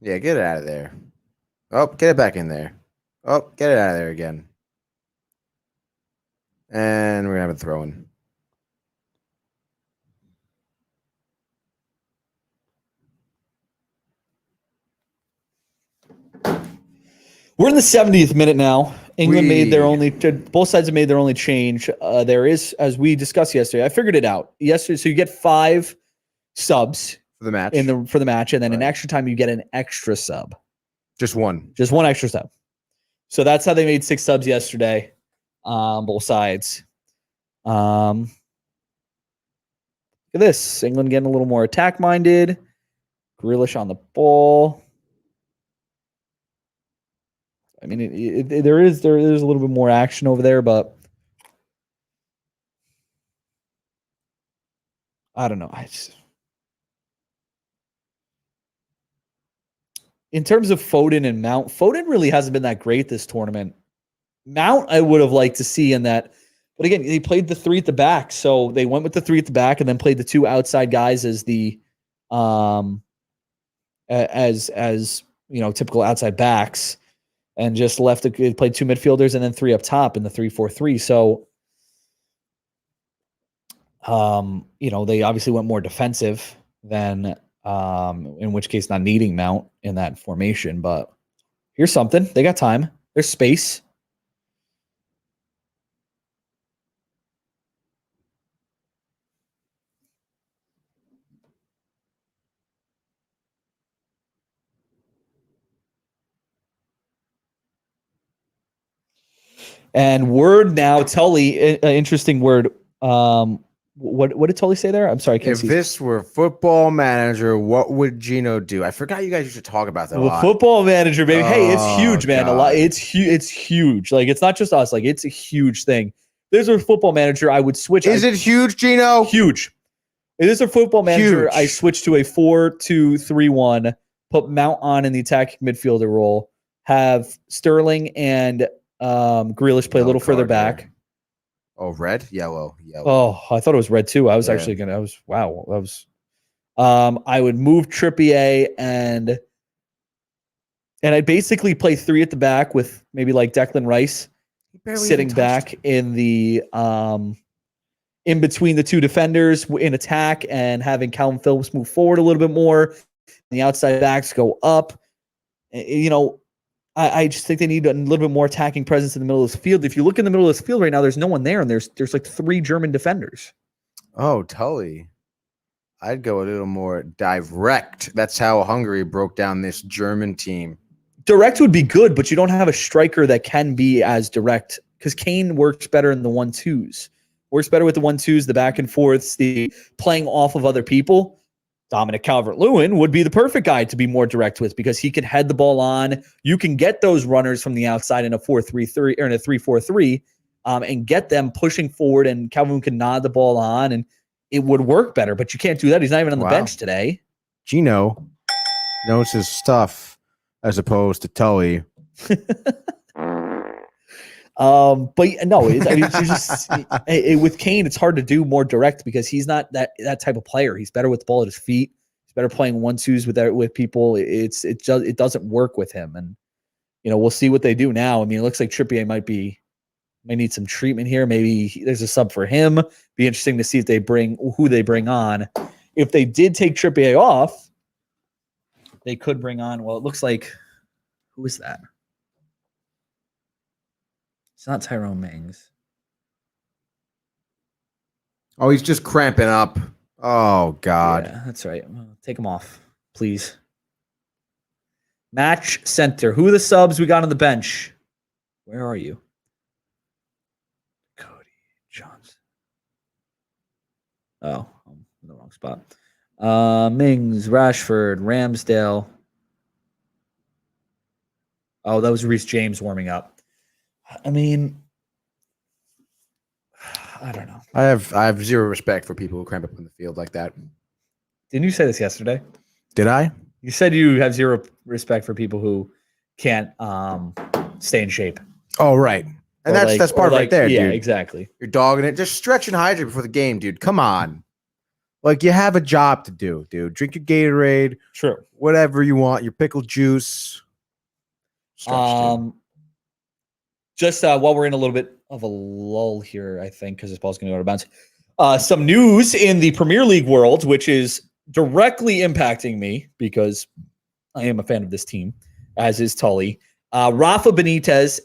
Yeah, get it out of there. Oh, get it back in there. Oh, get it out of there again. And we're going to have a throw in. We're in the 70th minute now. England made their only. Both sides have made their only change. There is, as we discussed yesterday, I figured it out yesterday. So you get 5 subs for the match. For the match, and then in extra time you get an extra sub. Just one extra sub. So that's how they made 6 subs yesterday. Both sides. Look at this. England getting a little more attack-minded. Grealish on the ball. I mean, there is a little bit more action over there, but I don't know. In terms of Foden and Mount, Foden really hasn't been that great this tournament. Mount, I would have liked to see in that, but again, he played the 3 at the back, so they went with the 3 at the back and then played the 2 outside guys as the as typical outside backs, and just left it played 2 midfielders and then 3 up top in the 3-4-3. So they obviously went more defensive than in which case not needing Mount in that formation. But here's something. They got time. There's space. And word now, Tully, an interesting word. What did Tully say there? I'm sorry, I can't if see. this were Football Manager, what would Geno do? I forgot you guys used to talk about that a lot. Football Manager, baby. Hey, it's huge, man. God. A lot. It's huge. It's huge. Like, it's not just us. Like, it's a huge thing. If there's a Football Manager, I would switch. Is it huge, Geno? Huge. If there's a Football Manager, Huge. I switch to a 4-2-3-1. Put Mount on in the attacking midfielder role. Have Sterling and Grealish play a little further back. Oh, red, yellow. Oh, I thought it was red too. I was actually wow. That was. I would move Trippier and I'd basically play 3 at the back with maybe like Declan Rice sitting back in the in between the 2 defenders in attack, and having Calvin Phillips move forward a little bit more. The outside backs go up. I just think they need a little bit more attacking presence in the middle of this field. If you look in the middle of this field right now, there's no one there, and there's like 3 German defenders. Oh, Tully. I'd go a little more direct. That's how Hungary broke down this German team. Direct would be good, but you don't have a striker that can be as direct, because Kane works better in the 1-2s. Works better with the 1-2s, the back and forths, the playing off of other people. Dominic Calvert-Lewin would be the perfect guy to be more direct with, because he can head the ball on. You can get those runners from the outside in a 4-3-3 or in a 3-4-3 and get them pushing forward, and Calvert-Lewin can nod the ball on, and it would work better, but you can't do that. He's not even on the bench today. Geno knows his stuff as opposed to Tully. But no, with Kane, it's hard to do more direct because he's not that type of player. He's better with the ball at his feet. He's better playing 1-2s with people. It doesn't work with him, and we'll see what they do now. I mean, it looks like Trippier might need some treatment here. Maybe there's a sub for him. Be interesting to see who they bring on. If they did take Trippier off, they could bring on. Well, it looks like, who is that? It's not Tyrone Mings. Oh, he's just cramping up. Oh, God. Yeah, that's right. Take him off, please. Match center. Who are the subs we got on the bench? Where are you? Cody Johnson. Oh, I'm in the wrong spot. Mings, Rashford, Ramsdale. Oh, that was Reece James warming up. I mean, I don't know. I have zero respect for people who cramp up in the field like that. Didn't you say this yesterday? Did I? You said you have zero respect for people who can't stay in shape. Oh, right. And that's part of right there, dude. Yeah, exactly. You're dogging it. Just stretch and hydrate before the game, dude. Come on. Like, you have a job to do, dude. Drink your Gatorade. True. Whatever you want. Your pickle juice. Stretch, just while we're in a little bit of a lull here, I think, because this ball's going to go to bounce. Some news in the Premier League world, which is directly impacting me because I am a fan of this team, as is Tully. Rafa Benitez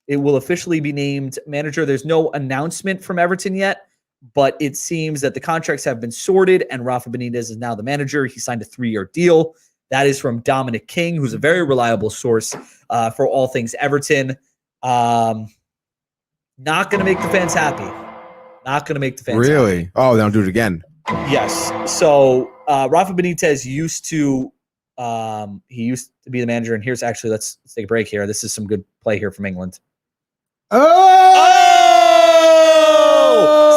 will officially be named manager. There's no announcement from Everton yet, but it seems that the contracts have been sorted and Rafa Benitez is now the manager. He signed a 3-year deal. That is from Dominic King, who's a very reliable source for all things Everton. Not going to make the fans happy. Not going to make the fans Really? happy. Oh, they'll do it again. Yes. So Rafa Benitez used to be the manager, and here's actually let's take a break here. This is some good play here from England. Oh!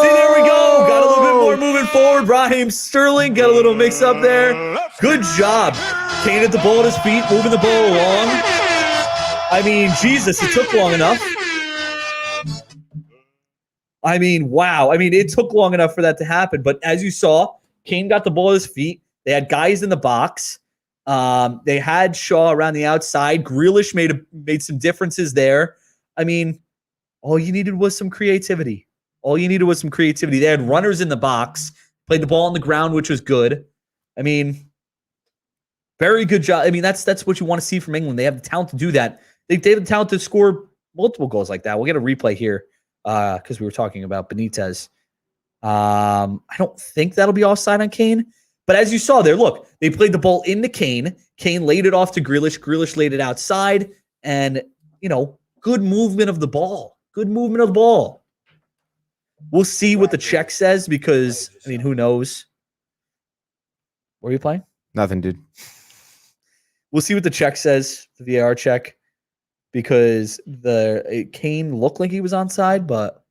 See, there we go. Got a little bit more moving forward. Raheem Sterling got a little mix up there. Good job. Kane at the ball at his feet, moving the ball along. I mean, Jesus, it took long enough. I mean, wow. I mean, it took long enough for that to happen. But as you saw, Kane got the ball at his feet. They had guys in the box. They had Shaw around the outside. Grealish made some differences there. I mean, all you needed was some creativity. They had runners in the box, played the ball on the ground, which was good. I mean, very good job. I mean, that's what you want to see from England. They have the talent to do that. They have the talent to score multiple goals like that. We'll get a replay here because we were talking about Benitez. I don't think that'll be offside on Kane. But as you saw there, look, they played the ball into Kane. Kane laid it off to Grealish. Grealish laid it outside. And, good movement of the ball. We'll see what the check says because, I mean, who knows? What are you playing? Nothing, dude. We'll see what the check says, the VAR check, because Kane looked like he was onside, but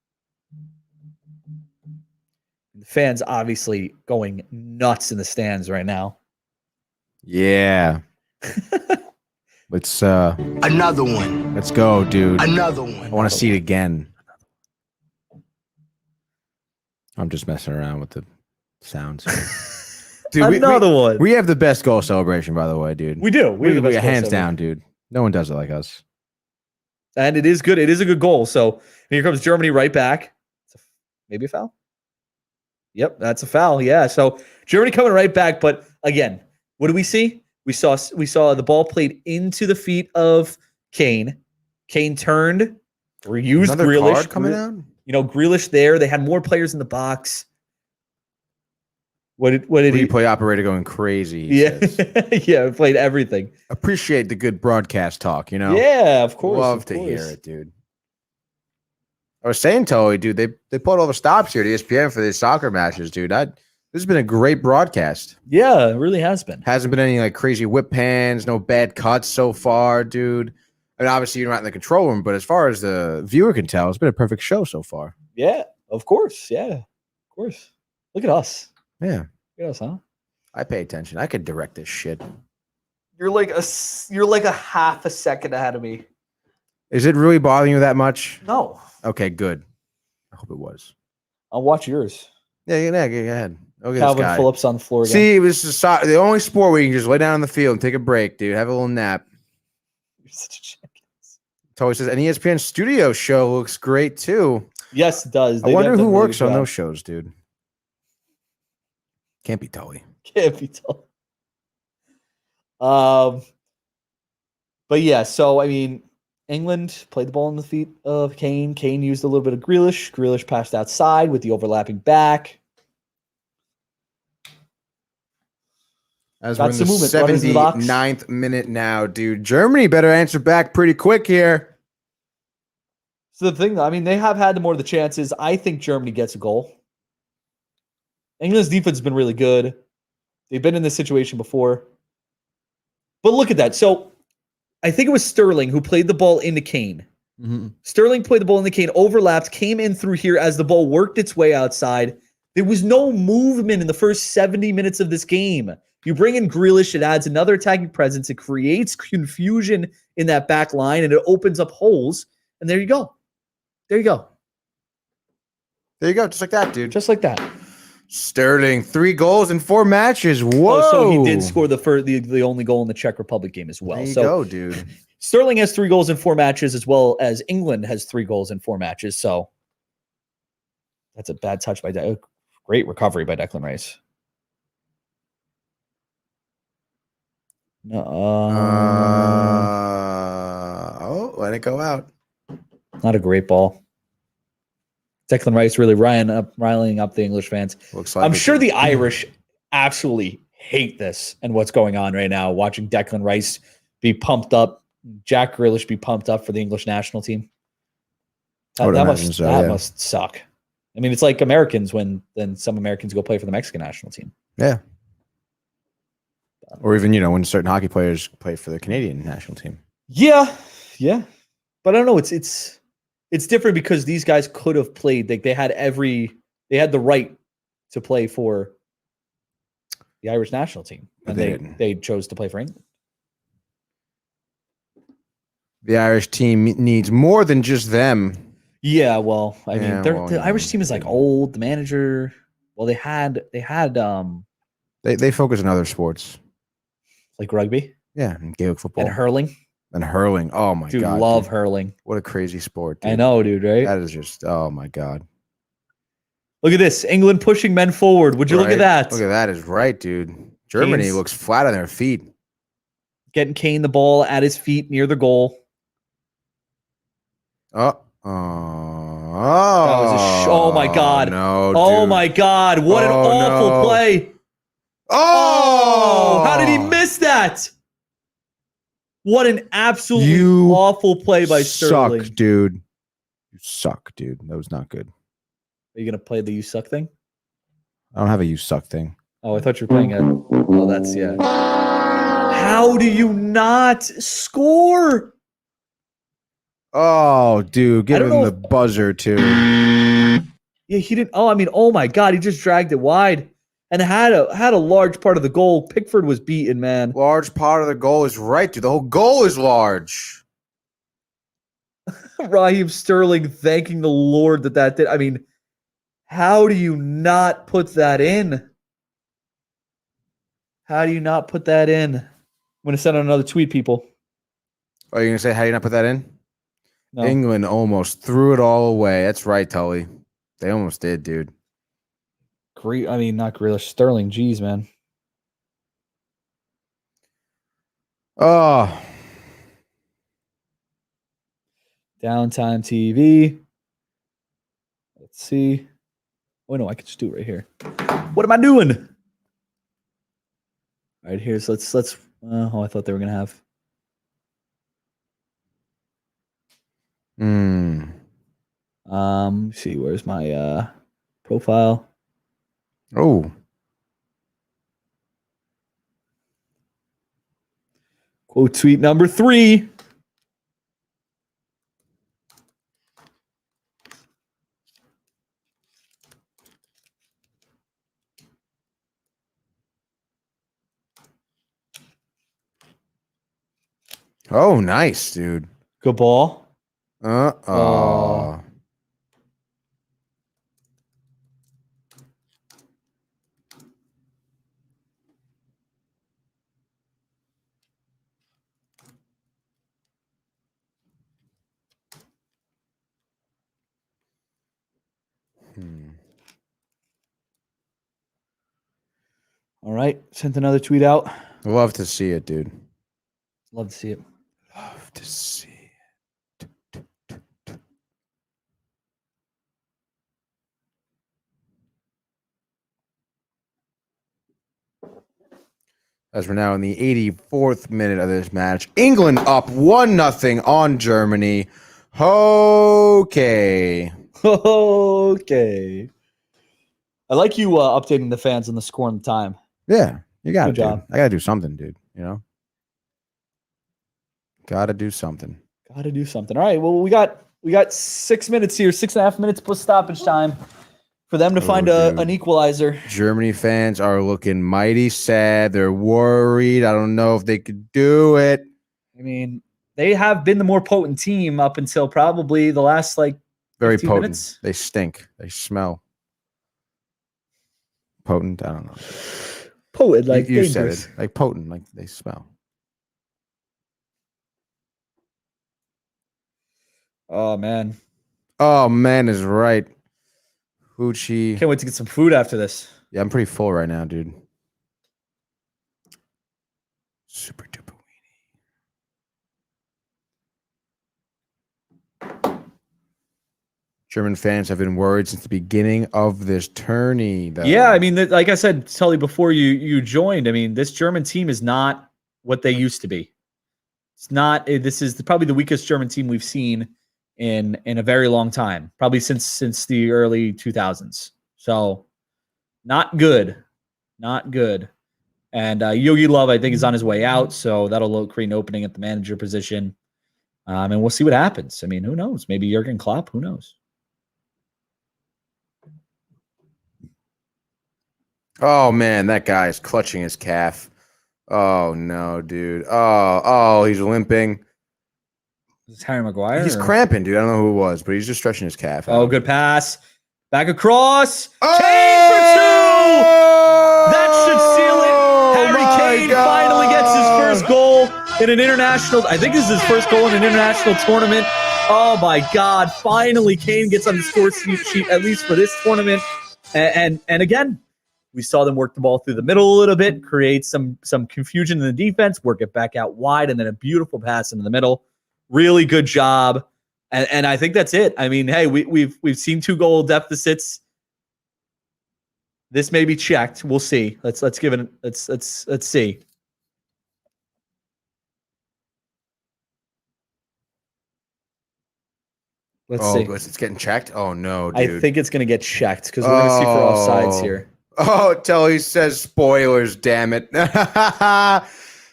the fans obviously going nuts in the stands right now. Yeah. Let's Another one. let's go, dude. Another one. I want to see it again. I'm just messing around with the sounds. Dude, Another one. We have the best goal celebration, by the way, dude. We do. We have the best goal hands celebration. down, dude. No one does it like us. And it is good. It is a good goal. So here comes Germany right back. Maybe a foul? Yep, that's a foul. Yeah. So Germany coming right back. But again, what do we see? We saw the ball played into the feet of Kane. Kane turned, reused Another Grealish. card coming out? Grealish there. They had more players in the box. What did he Replay operator going crazy. Yeah. Yeah, played everything. Appreciate the good broadcast talk, Yeah, of course. Love to hear it, dude. I was saying, Tully, dude, they put all the stops here at ESPN for these soccer matches, dude. This has been a great broadcast. Yeah, it really has been. Hasn't been any like crazy whip pans, no bad cuts so far, dude. I mean, obviously you're not in the control room, but as far as the viewer can tell, it's been a perfect show so far. Yeah, of course. Yeah, of course. Look at us. Yeah. Look at us, huh? I pay attention. I could direct this shit. You're like a half a second ahead of me. Is it really bothering you that much? No. Okay, good. I hope it was. I'll watch yours. Yeah, go ahead. Okay, Calvin Phillips on the floor again. See, this is the only sport where you can just lay down on the field and take a break, dude. Have a little nap. You're such a jackass. Totally says an ESPN studio show looks great too. Yes, it does. I wonder who works on those shows, dude. Can't be Tully. Can't be Tully. But yeah, so I mean, England played the ball in the feet of Kane. Kane used a little bit of Grealish. Grealish passed outside with the overlapping back. As we're in the 79th minute now, dude. Germany better answer back pretty quick here. So the thing, I mean, they have had more of the chances. I think Germany gets a goal. England's defense has been really good. They've been in this situation before. But look at that. So I think it was Sterling who played the ball into Kane. Mm-hmm. Sterling played the ball into Kane, overlapped, came in through here as the ball worked its way outside. There was no movement in the first 70 minutes of this game. You bring in Grealish, it adds another attacking presence. It creates confusion in that back line, and it opens up holes. And there you go. There you go. There you go. Just like that, dude. Just like that. Sterling, 3 goals in 4 matches. Whoa. Oh, so he did score the only goal in the Czech Republic game as well. There you go, dude. Sterling has 3 goals in 4 matches, as well as England has 3 goals in 4 matches. So that's a bad touch by great recovery by Declan Rice. No. Let it go out. Not a great ball. Declan Rice really riling up the English fans. Looks like I'm sure the Irish absolutely hate this and what's going on right now, watching Declan Rice be pumped up, Jack Grealish be pumped up for the English national team. That must suck. I mean, it's like Americans when then some Americans go play for the Mexican national team. Yeah. Or even, when certain hockey players play for the Canadian national team. Yeah. Yeah. But I don't know. It's different because these guys could have played. Like they had the right to play for the Irish national team. And they chose to play for England. The Irish team needs more than just them. Yeah, well, I mean, the Irish team is like old. The manager, well, they had they focus on other sports like rugby, and Gaelic football and hurling. Oh my god, love hurling. What a crazy sport! Dude. I know, dude. Right? That is just oh my god. Look at this, England pushing men forward. Would you look at that? Look at that, is right, dude. Germany looks flat on their feet. Getting Kane the ball at his feet near the goal. Oh my god! No, oh my god! What an awful play! Oh, how did he miss that? What an absolutely awful play by Sterling. Suck, dude. You suck, dude. That was not good. Are you gonna play the "you suck" thing? I don't have a "you suck" thing. Oh, I thought you were playing it. Oh, that's How do you not score? Oh, dude, give him the buzzer too. Yeah, he didn't. Oh, I mean, oh my god, he just dragged it wide and had a large part of the goal. Pickford was beaten, man. Large part of the goal is right, dude. The whole goal is large. Raheem Sterling thanking the Lord that did. I mean, how do you not put that in? How do you not put that in? I'm going to send out another tweet, people. Are you going to say how do you not put that in? No. England almost threw it all away. That's right, Tully. They almost did, dude. Great. I mean, not Grealish. Sterling. Jeez, man. Oh. Downtime TV. Let's see. Oh, no, I can just do it right here. What am I doing? All right, here's let's. I thought they were gonna have. See, where's my profile? Oh. Quote tweet number 3. Oh, nice, dude. Good ball. Oh. All right. Sent another tweet out. Love to see it, dude. Love to see it. Love to see it. As we're now in the 84th minute of this match. England up 1-0 on Germany. Okay. Okay. I like you updating the fans on the score and the time. Yeah, you got it. Good job. I got to do something, dude. You know? Got to do something. Got to do something. All right. Well, we got 6 minutes here, 6.5 minutes plus stoppage time for them to find an equalizer. Germany fans are looking mighty sad. They're worried. I don't know if they could do it. I mean, they have been the more potent team up until probably the last very 15 potent. minutes. They stink. They smell potent. I don't know. Potent, like you said dangerous. it. Like potent, like they smell. Oh man. Oh man is right. Hoochie. Can't wait to get some food after this. Yeah, I'm pretty full right now, dude. Super duper weenie. German fans have been worried since the beginning of this tourney. Though. Yeah, I mean, like I said, Tully, before you joined, I mean, this German team is not what they used to be. It's not. This is probably the weakest German team we've seen in a very long time, probably since the early 2000s. So not good. And Yogi Love, I think, is on his way out, so that'll create an opening at the manager position. And we'll see what happens. I mean, who knows? Maybe Jurgen Klopp. Who knows? Oh man, that guy is clutching his calf. Oh no, dude. Oh, he's limping. Is this Harry Maguire? He's cramping, dude. I don't know who it was, but he's just stretching his calf. Oh, good pass. Back across. Oh! Kane for 2. That should seal it. Harry Kane finally gets his first goal in an international. I think this is his first goal in an international tournament. Oh my God! Finally, Kane gets on the score sheet at least for this tournament. And again, we saw them work the ball through the middle a little bit, create some confusion in the defense, work it back out wide, and then a beautiful pass into the middle. Really good job. And I think that's it. I mean, hey, we've seen 2 goal deficits. This may be checked. We'll see. Let's give it. Let's see. Let's see. It's getting checked. Oh no, dude. I think it's gonna get checked because we're gonna see for offsides here. Oh, Telly says spoilers. Damn it,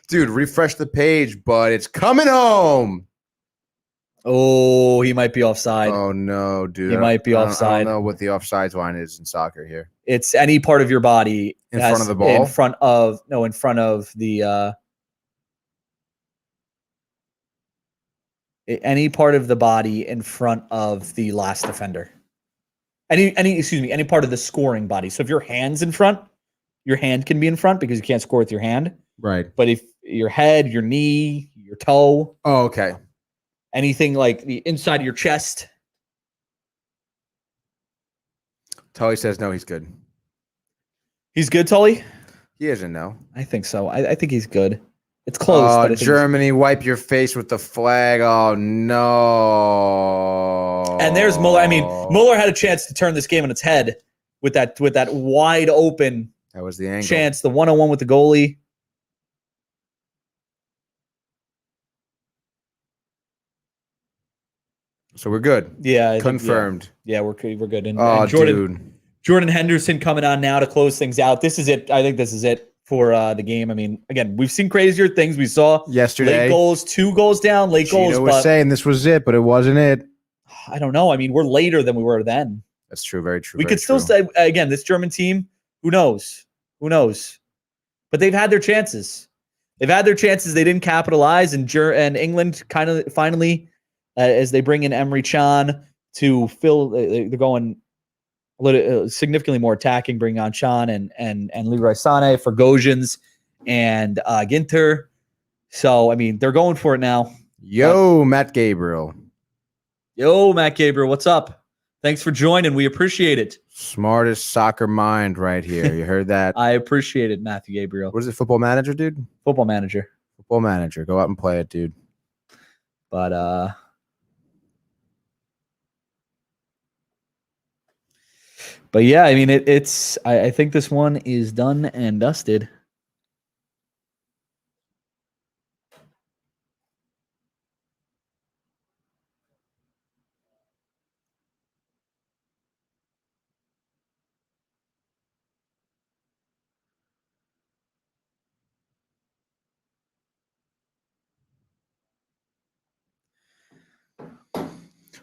dude. Refresh the page, but it's coming home. Oh, he might be offside. Oh no, dude. He might be offside. I don't know what the offsides line is in soccer here. It's any part of your body in front of the ball. In front of the any part of the body in front of the last defender. Any part of the scoring body. So if your hand's in front, your hand can be in front because you can't score with your hand. Right. But if your head, your knee, your toe. Oh, okay. Anything like the inside of your chest. Tully says no, he's good. He's good, Tully? He isn't, no. I think so. I think he's good. It's close. Oh, Germany, wipe your face with the flag. Oh, no. And there's Muller. I mean, Muller had a chance to turn this game on its head with that wide open that was the angle. Chance, the 1-on-1 with the goalie. So we're good. Yeah. Confirmed. Yeah, we're good. And Jordan Henderson coming on now to close things out. This is it. I think this is it for the game. I mean, again, we've seen crazier things. We saw yesterday late goals, 2 goals down, late goals. Geno was saying this was it, but it wasn't it. I don't know. I mean, we're later than we were then. That's true. Very true. We could still say, again, this German team, who knows? Who knows? But they've had their chances. They didn't capitalize, and England kind of finally, as they bring in Emre Can to fill, they're going a little significantly more attacking, bringing on Can and Leroy Sané for Gojans and Ginter. So, I mean, they're going for it now. Matt Gabriel. Matt Gabriel, what's up? Thanks for joining. We appreciate it. Smartest soccer mind right here. You heard that? I appreciate it, Matthew Gabriel. What is it, Football Manager, dude? Football Manager. Football Manager. Go out and play it, dude. But yeah, I mean, it's. I think this one is done and dusted.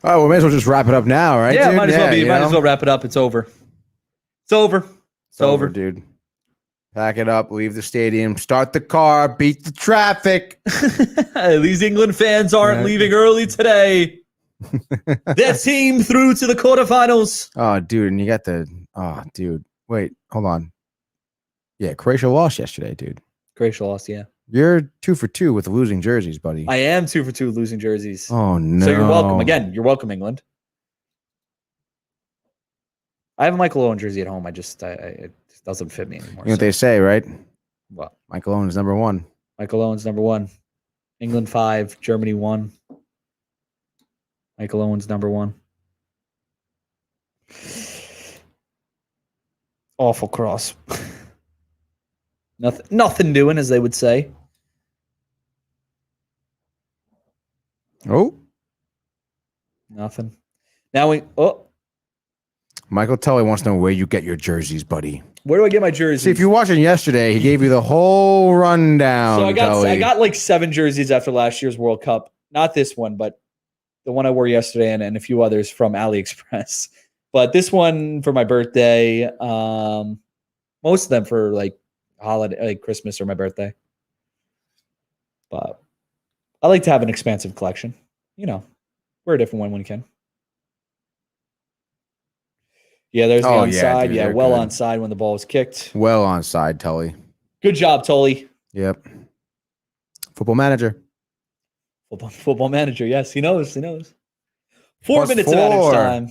Oh, we may as well just wrap it up now, right? Yeah, dude? might as well wrap it up. It's over. It's over. Dude. Pack it up, leave the stadium, start the car, beat the traffic. These England fans aren't leaving early today. Their team through to the quarterfinals. Oh, dude, and you got dude. Wait, hold on. Yeah, Croatia lost yesterday, dude. Croatia lost, yeah. You're 2 for 2 with the losing jerseys, buddy. I am 2 for 2 with losing jerseys. Oh, no. So you're welcome. Again, you're welcome, England. I have a Michael Owen jersey at home. It just doesn't fit me anymore. You know what they say, right? What? Michael Owen is number 1. Michael Owen's number 1. England 5, Germany 1. Michael Owen's number 1. Awful cross. Nothing doing, as they would say. Oh. Nothing. Now Michael Tully wants to know where you get your jerseys, buddy. Where do I get my jerseys? See, if you're watching yesterday, he gave you the whole rundown. So I Tully. got like 7 jerseys after last year's World Cup. Not this one, but the one I wore yesterday and a few others from AliExpress. But this one for my birthday, most of them for like holiday, like Christmas or my birthday. But I like to have an expansive collection. You know, wear a different one when you can. Yeah, there's the onside. Dude, yeah, well good. onside when the ball was kicked. Well onside, Tully. Good job, Tully. Yep. Football manager. Football manager. Yes, he knows. He knows. 4 minutes of 4. added time.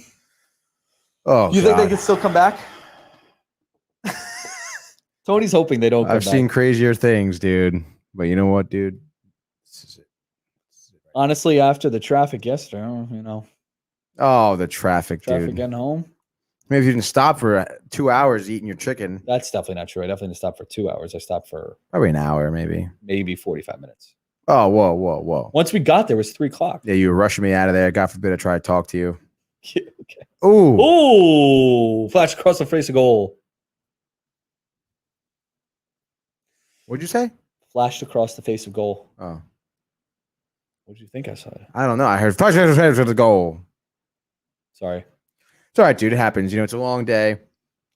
Oh, You think God. they can still come back? Tony's hoping they don't come I've back. seen crazier things, dude. But you know what, dude? Honestly, after the traffic yesterday, you know, Oh, the traffic, traffic dude. getting home. Maybe you didn't stop for 2 hours eating your chicken. That's definitely not true. I definitely didn't stop for 2 hours. I stopped for Probably an hour, maybe. maybe 45 minutes. Oh, whoa. Once we got there, it was 3 o'clock. Yeah, you were rushing me out of there. God forbid I try to talk to you. Okay. Ooh. Ooh, flash across the face of goal. What'd you say? Flashed across the face of goal. Oh. What did you think I saw? I don't know. I heard flash to the goal. Sorry. It's all right, dude. It happens. You know, it's a long day.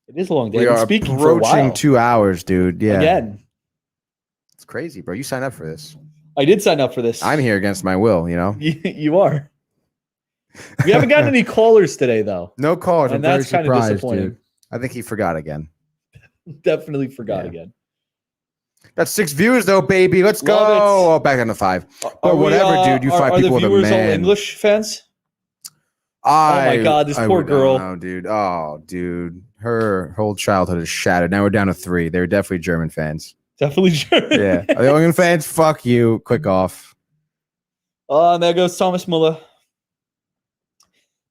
It is a long day. We I've been are speaking for a approaching while. 2 hours, dude. Yeah. Again. It's crazy, bro. You signed up for this. I did sign up for this. I'm here against my will, you know? You are. We haven't gotten any callers today, though. No callers. I'm And very that's kind of surprised, disappointing. dude. I think he forgot again. Definitely forgot Yeah. again. That's 6 viewers, though, baby. Let's go. Love it. Oh, back down to 5. But whatever, dude. You 5 people are with the a viewers all man. English fans? I, my God, this I poor would- girl. Oh, no, dude. Oh, dude. Her whole childhood is shattered. Now we're down to 3. They're definitely German fans. Definitely German. Yeah. Are they England fans? Fuck you. Click off. Oh, and there goes Thomas Muller.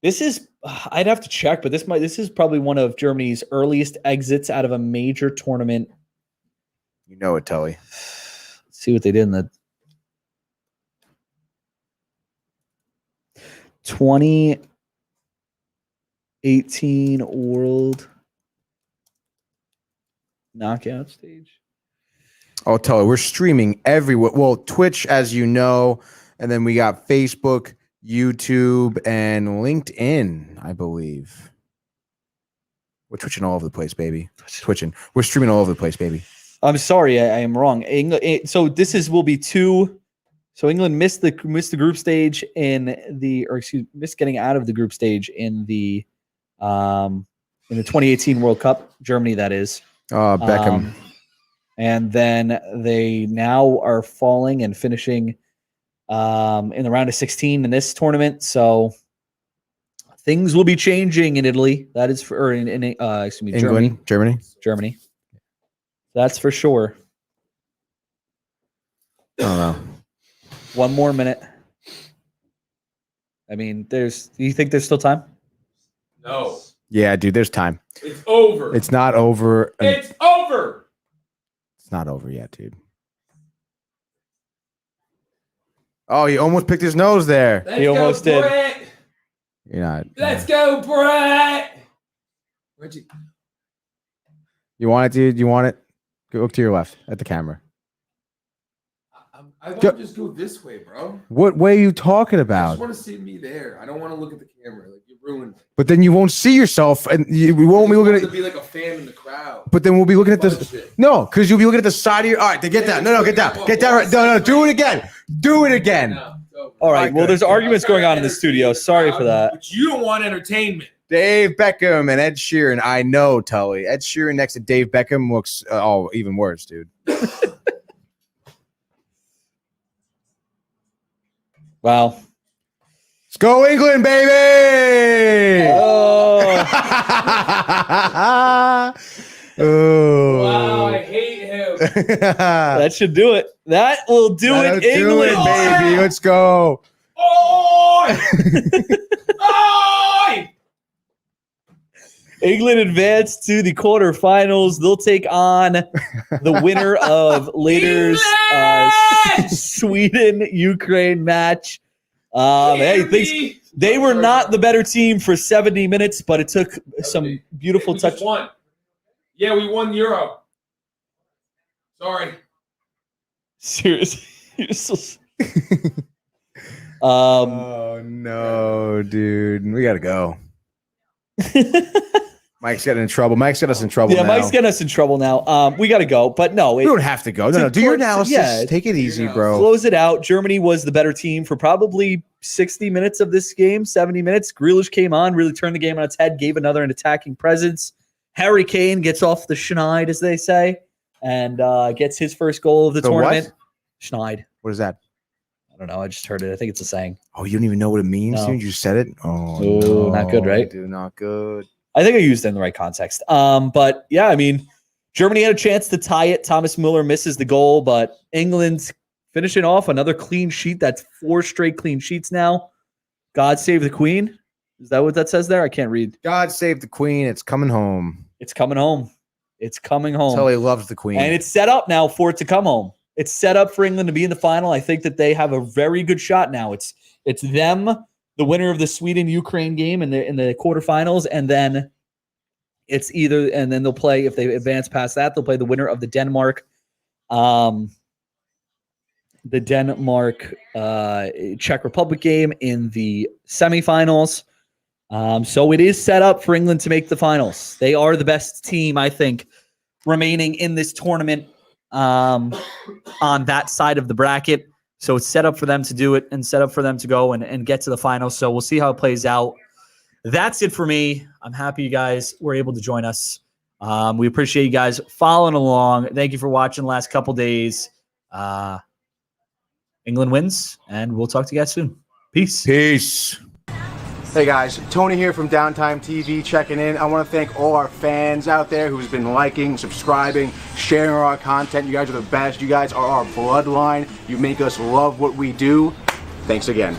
This is, I'd have to check, but this is probably one of Germany's earliest exits out of a major tournament. You know it, Tully. Let's see what they did in the 2018 World Knockout stage. Oh, Tully, we're streaming everywhere. Well, Twitch, as you know, and then we got Facebook, YouTube, and LinkedIn, I believe. We're twitching all over the place, baby. Twitching. We're streaming all over the place, baby. I'm sorry, I am wrong. England, so this will be 2. So England missed the group stage missed getting out of the group stage in the 2018 World Cup. Germany, that is. Beckham. And then they now are falling and finishing in the round of 16 in this tournament. So things will be changing in Italy. That is for England, Germany. That's for sure. I don't know. 1 more minute. I mean, do you think there's still time? No. Yeah, dude, there's time. It's over. It's not over. It's over. It's not over yet, dude. Oh, he almost picked his nose there. He almost did. Brett. You're not. Let's go, Brett. Where'd you? You want it, dude? You want it? Go look to your left at the camera. I want to just go this way, bro. What way are you talking I about? just want to see me there. I don't want to look at the camera. Like you ruined it. But then you won't see yourself, and we won't be looking to at. be like a fan in the crowd. But then we'll be looking at this. Bullshit. No, because you'll be looking at the side of your. All right, then get down. No, get down. Get down. Right. No, do it again. Do it again. All right. Well, there's arguments going on in the studio. Sorry for that. But you don't want entertainment. Dave Beckham and Ed Sheeran. I know, Tully. Ed Sheeran next to Dave Beckham looks even worse, dude. Wow. Let's go, England, baby! Oh. Oh. Wow, I hate him. That should do it. That will do That'll it, England. do it, baby. Let's go. Oi! Oi! England advanced to the quarterfinals. They'll take on the winner of later's Sweden-Ukraine match. Hey, they were not the better team for 70 minutes, but it took some beautiful We touch. just won. Yeah, we won Euro. Sorry. Seriously. You're so... Oh no, dude. We gotta go. Mike's getting in trouble. Mike's got us in trouble. Yeah, now. Mike's getting us in trouble now. We got to go, but no, we don't have to go. No, do your analysis. Yeah, take it easy, bro. Close it out. Germany was the better team for probably 60 minutes of this game, 70 minutes. Grealish came on, really turned the game on its head, gave another an attacking presence. Harry Kane gets off the schneid, as they say, and gets his first goal of the tournament. What? Schneid. What is that? I don't know. I just heard it. I think it's a saying. Oh, you don't even know what it means? No. Dude? You said it? Oh, Ooh, no. not good, right? Dude, not good. I think I used it in the right context. But yeah, I mean, Germany had a chance to tie it. Thomas Müller misses the goal, but England's finishing off another clean sheet. That's 4 straight clean sheets now. God save the Queen. Is that what that says there? I can't read. God save the Queen. It's coming home. It's coming home. It's coming home. That's how he loves the Queen. And it's set up now for it to come home. It's set up for England to be in the final. I think that they have a very good shot now. It's them, the winner of the Sweden-Ukraine game in the quarterfinals, and then they'll play, if they advance past that, they'll play the winner of the Denmark Czech Republic game in the semifinals. So it is set up for England to make the finals. They are the best team, I think, remaining in this tournament on that side of the bracket. So it's set up for them to do it and set up for them to go and get to the finals. So we'll see how it plays out. That's it for me. I'm happy you guys were able to join us. We appreciate you guys following along. Thank you for watching the last couple days. England wins, and we'll talk to you guys soon. Peace. Peace. Hey guys, Tony here from Downtime TV checking in. I want to thank all our fans out there who's been liking, subscribing, sharing our content. You guys are the best. You guys are our bloodline. You make us love what we do. Thanks again.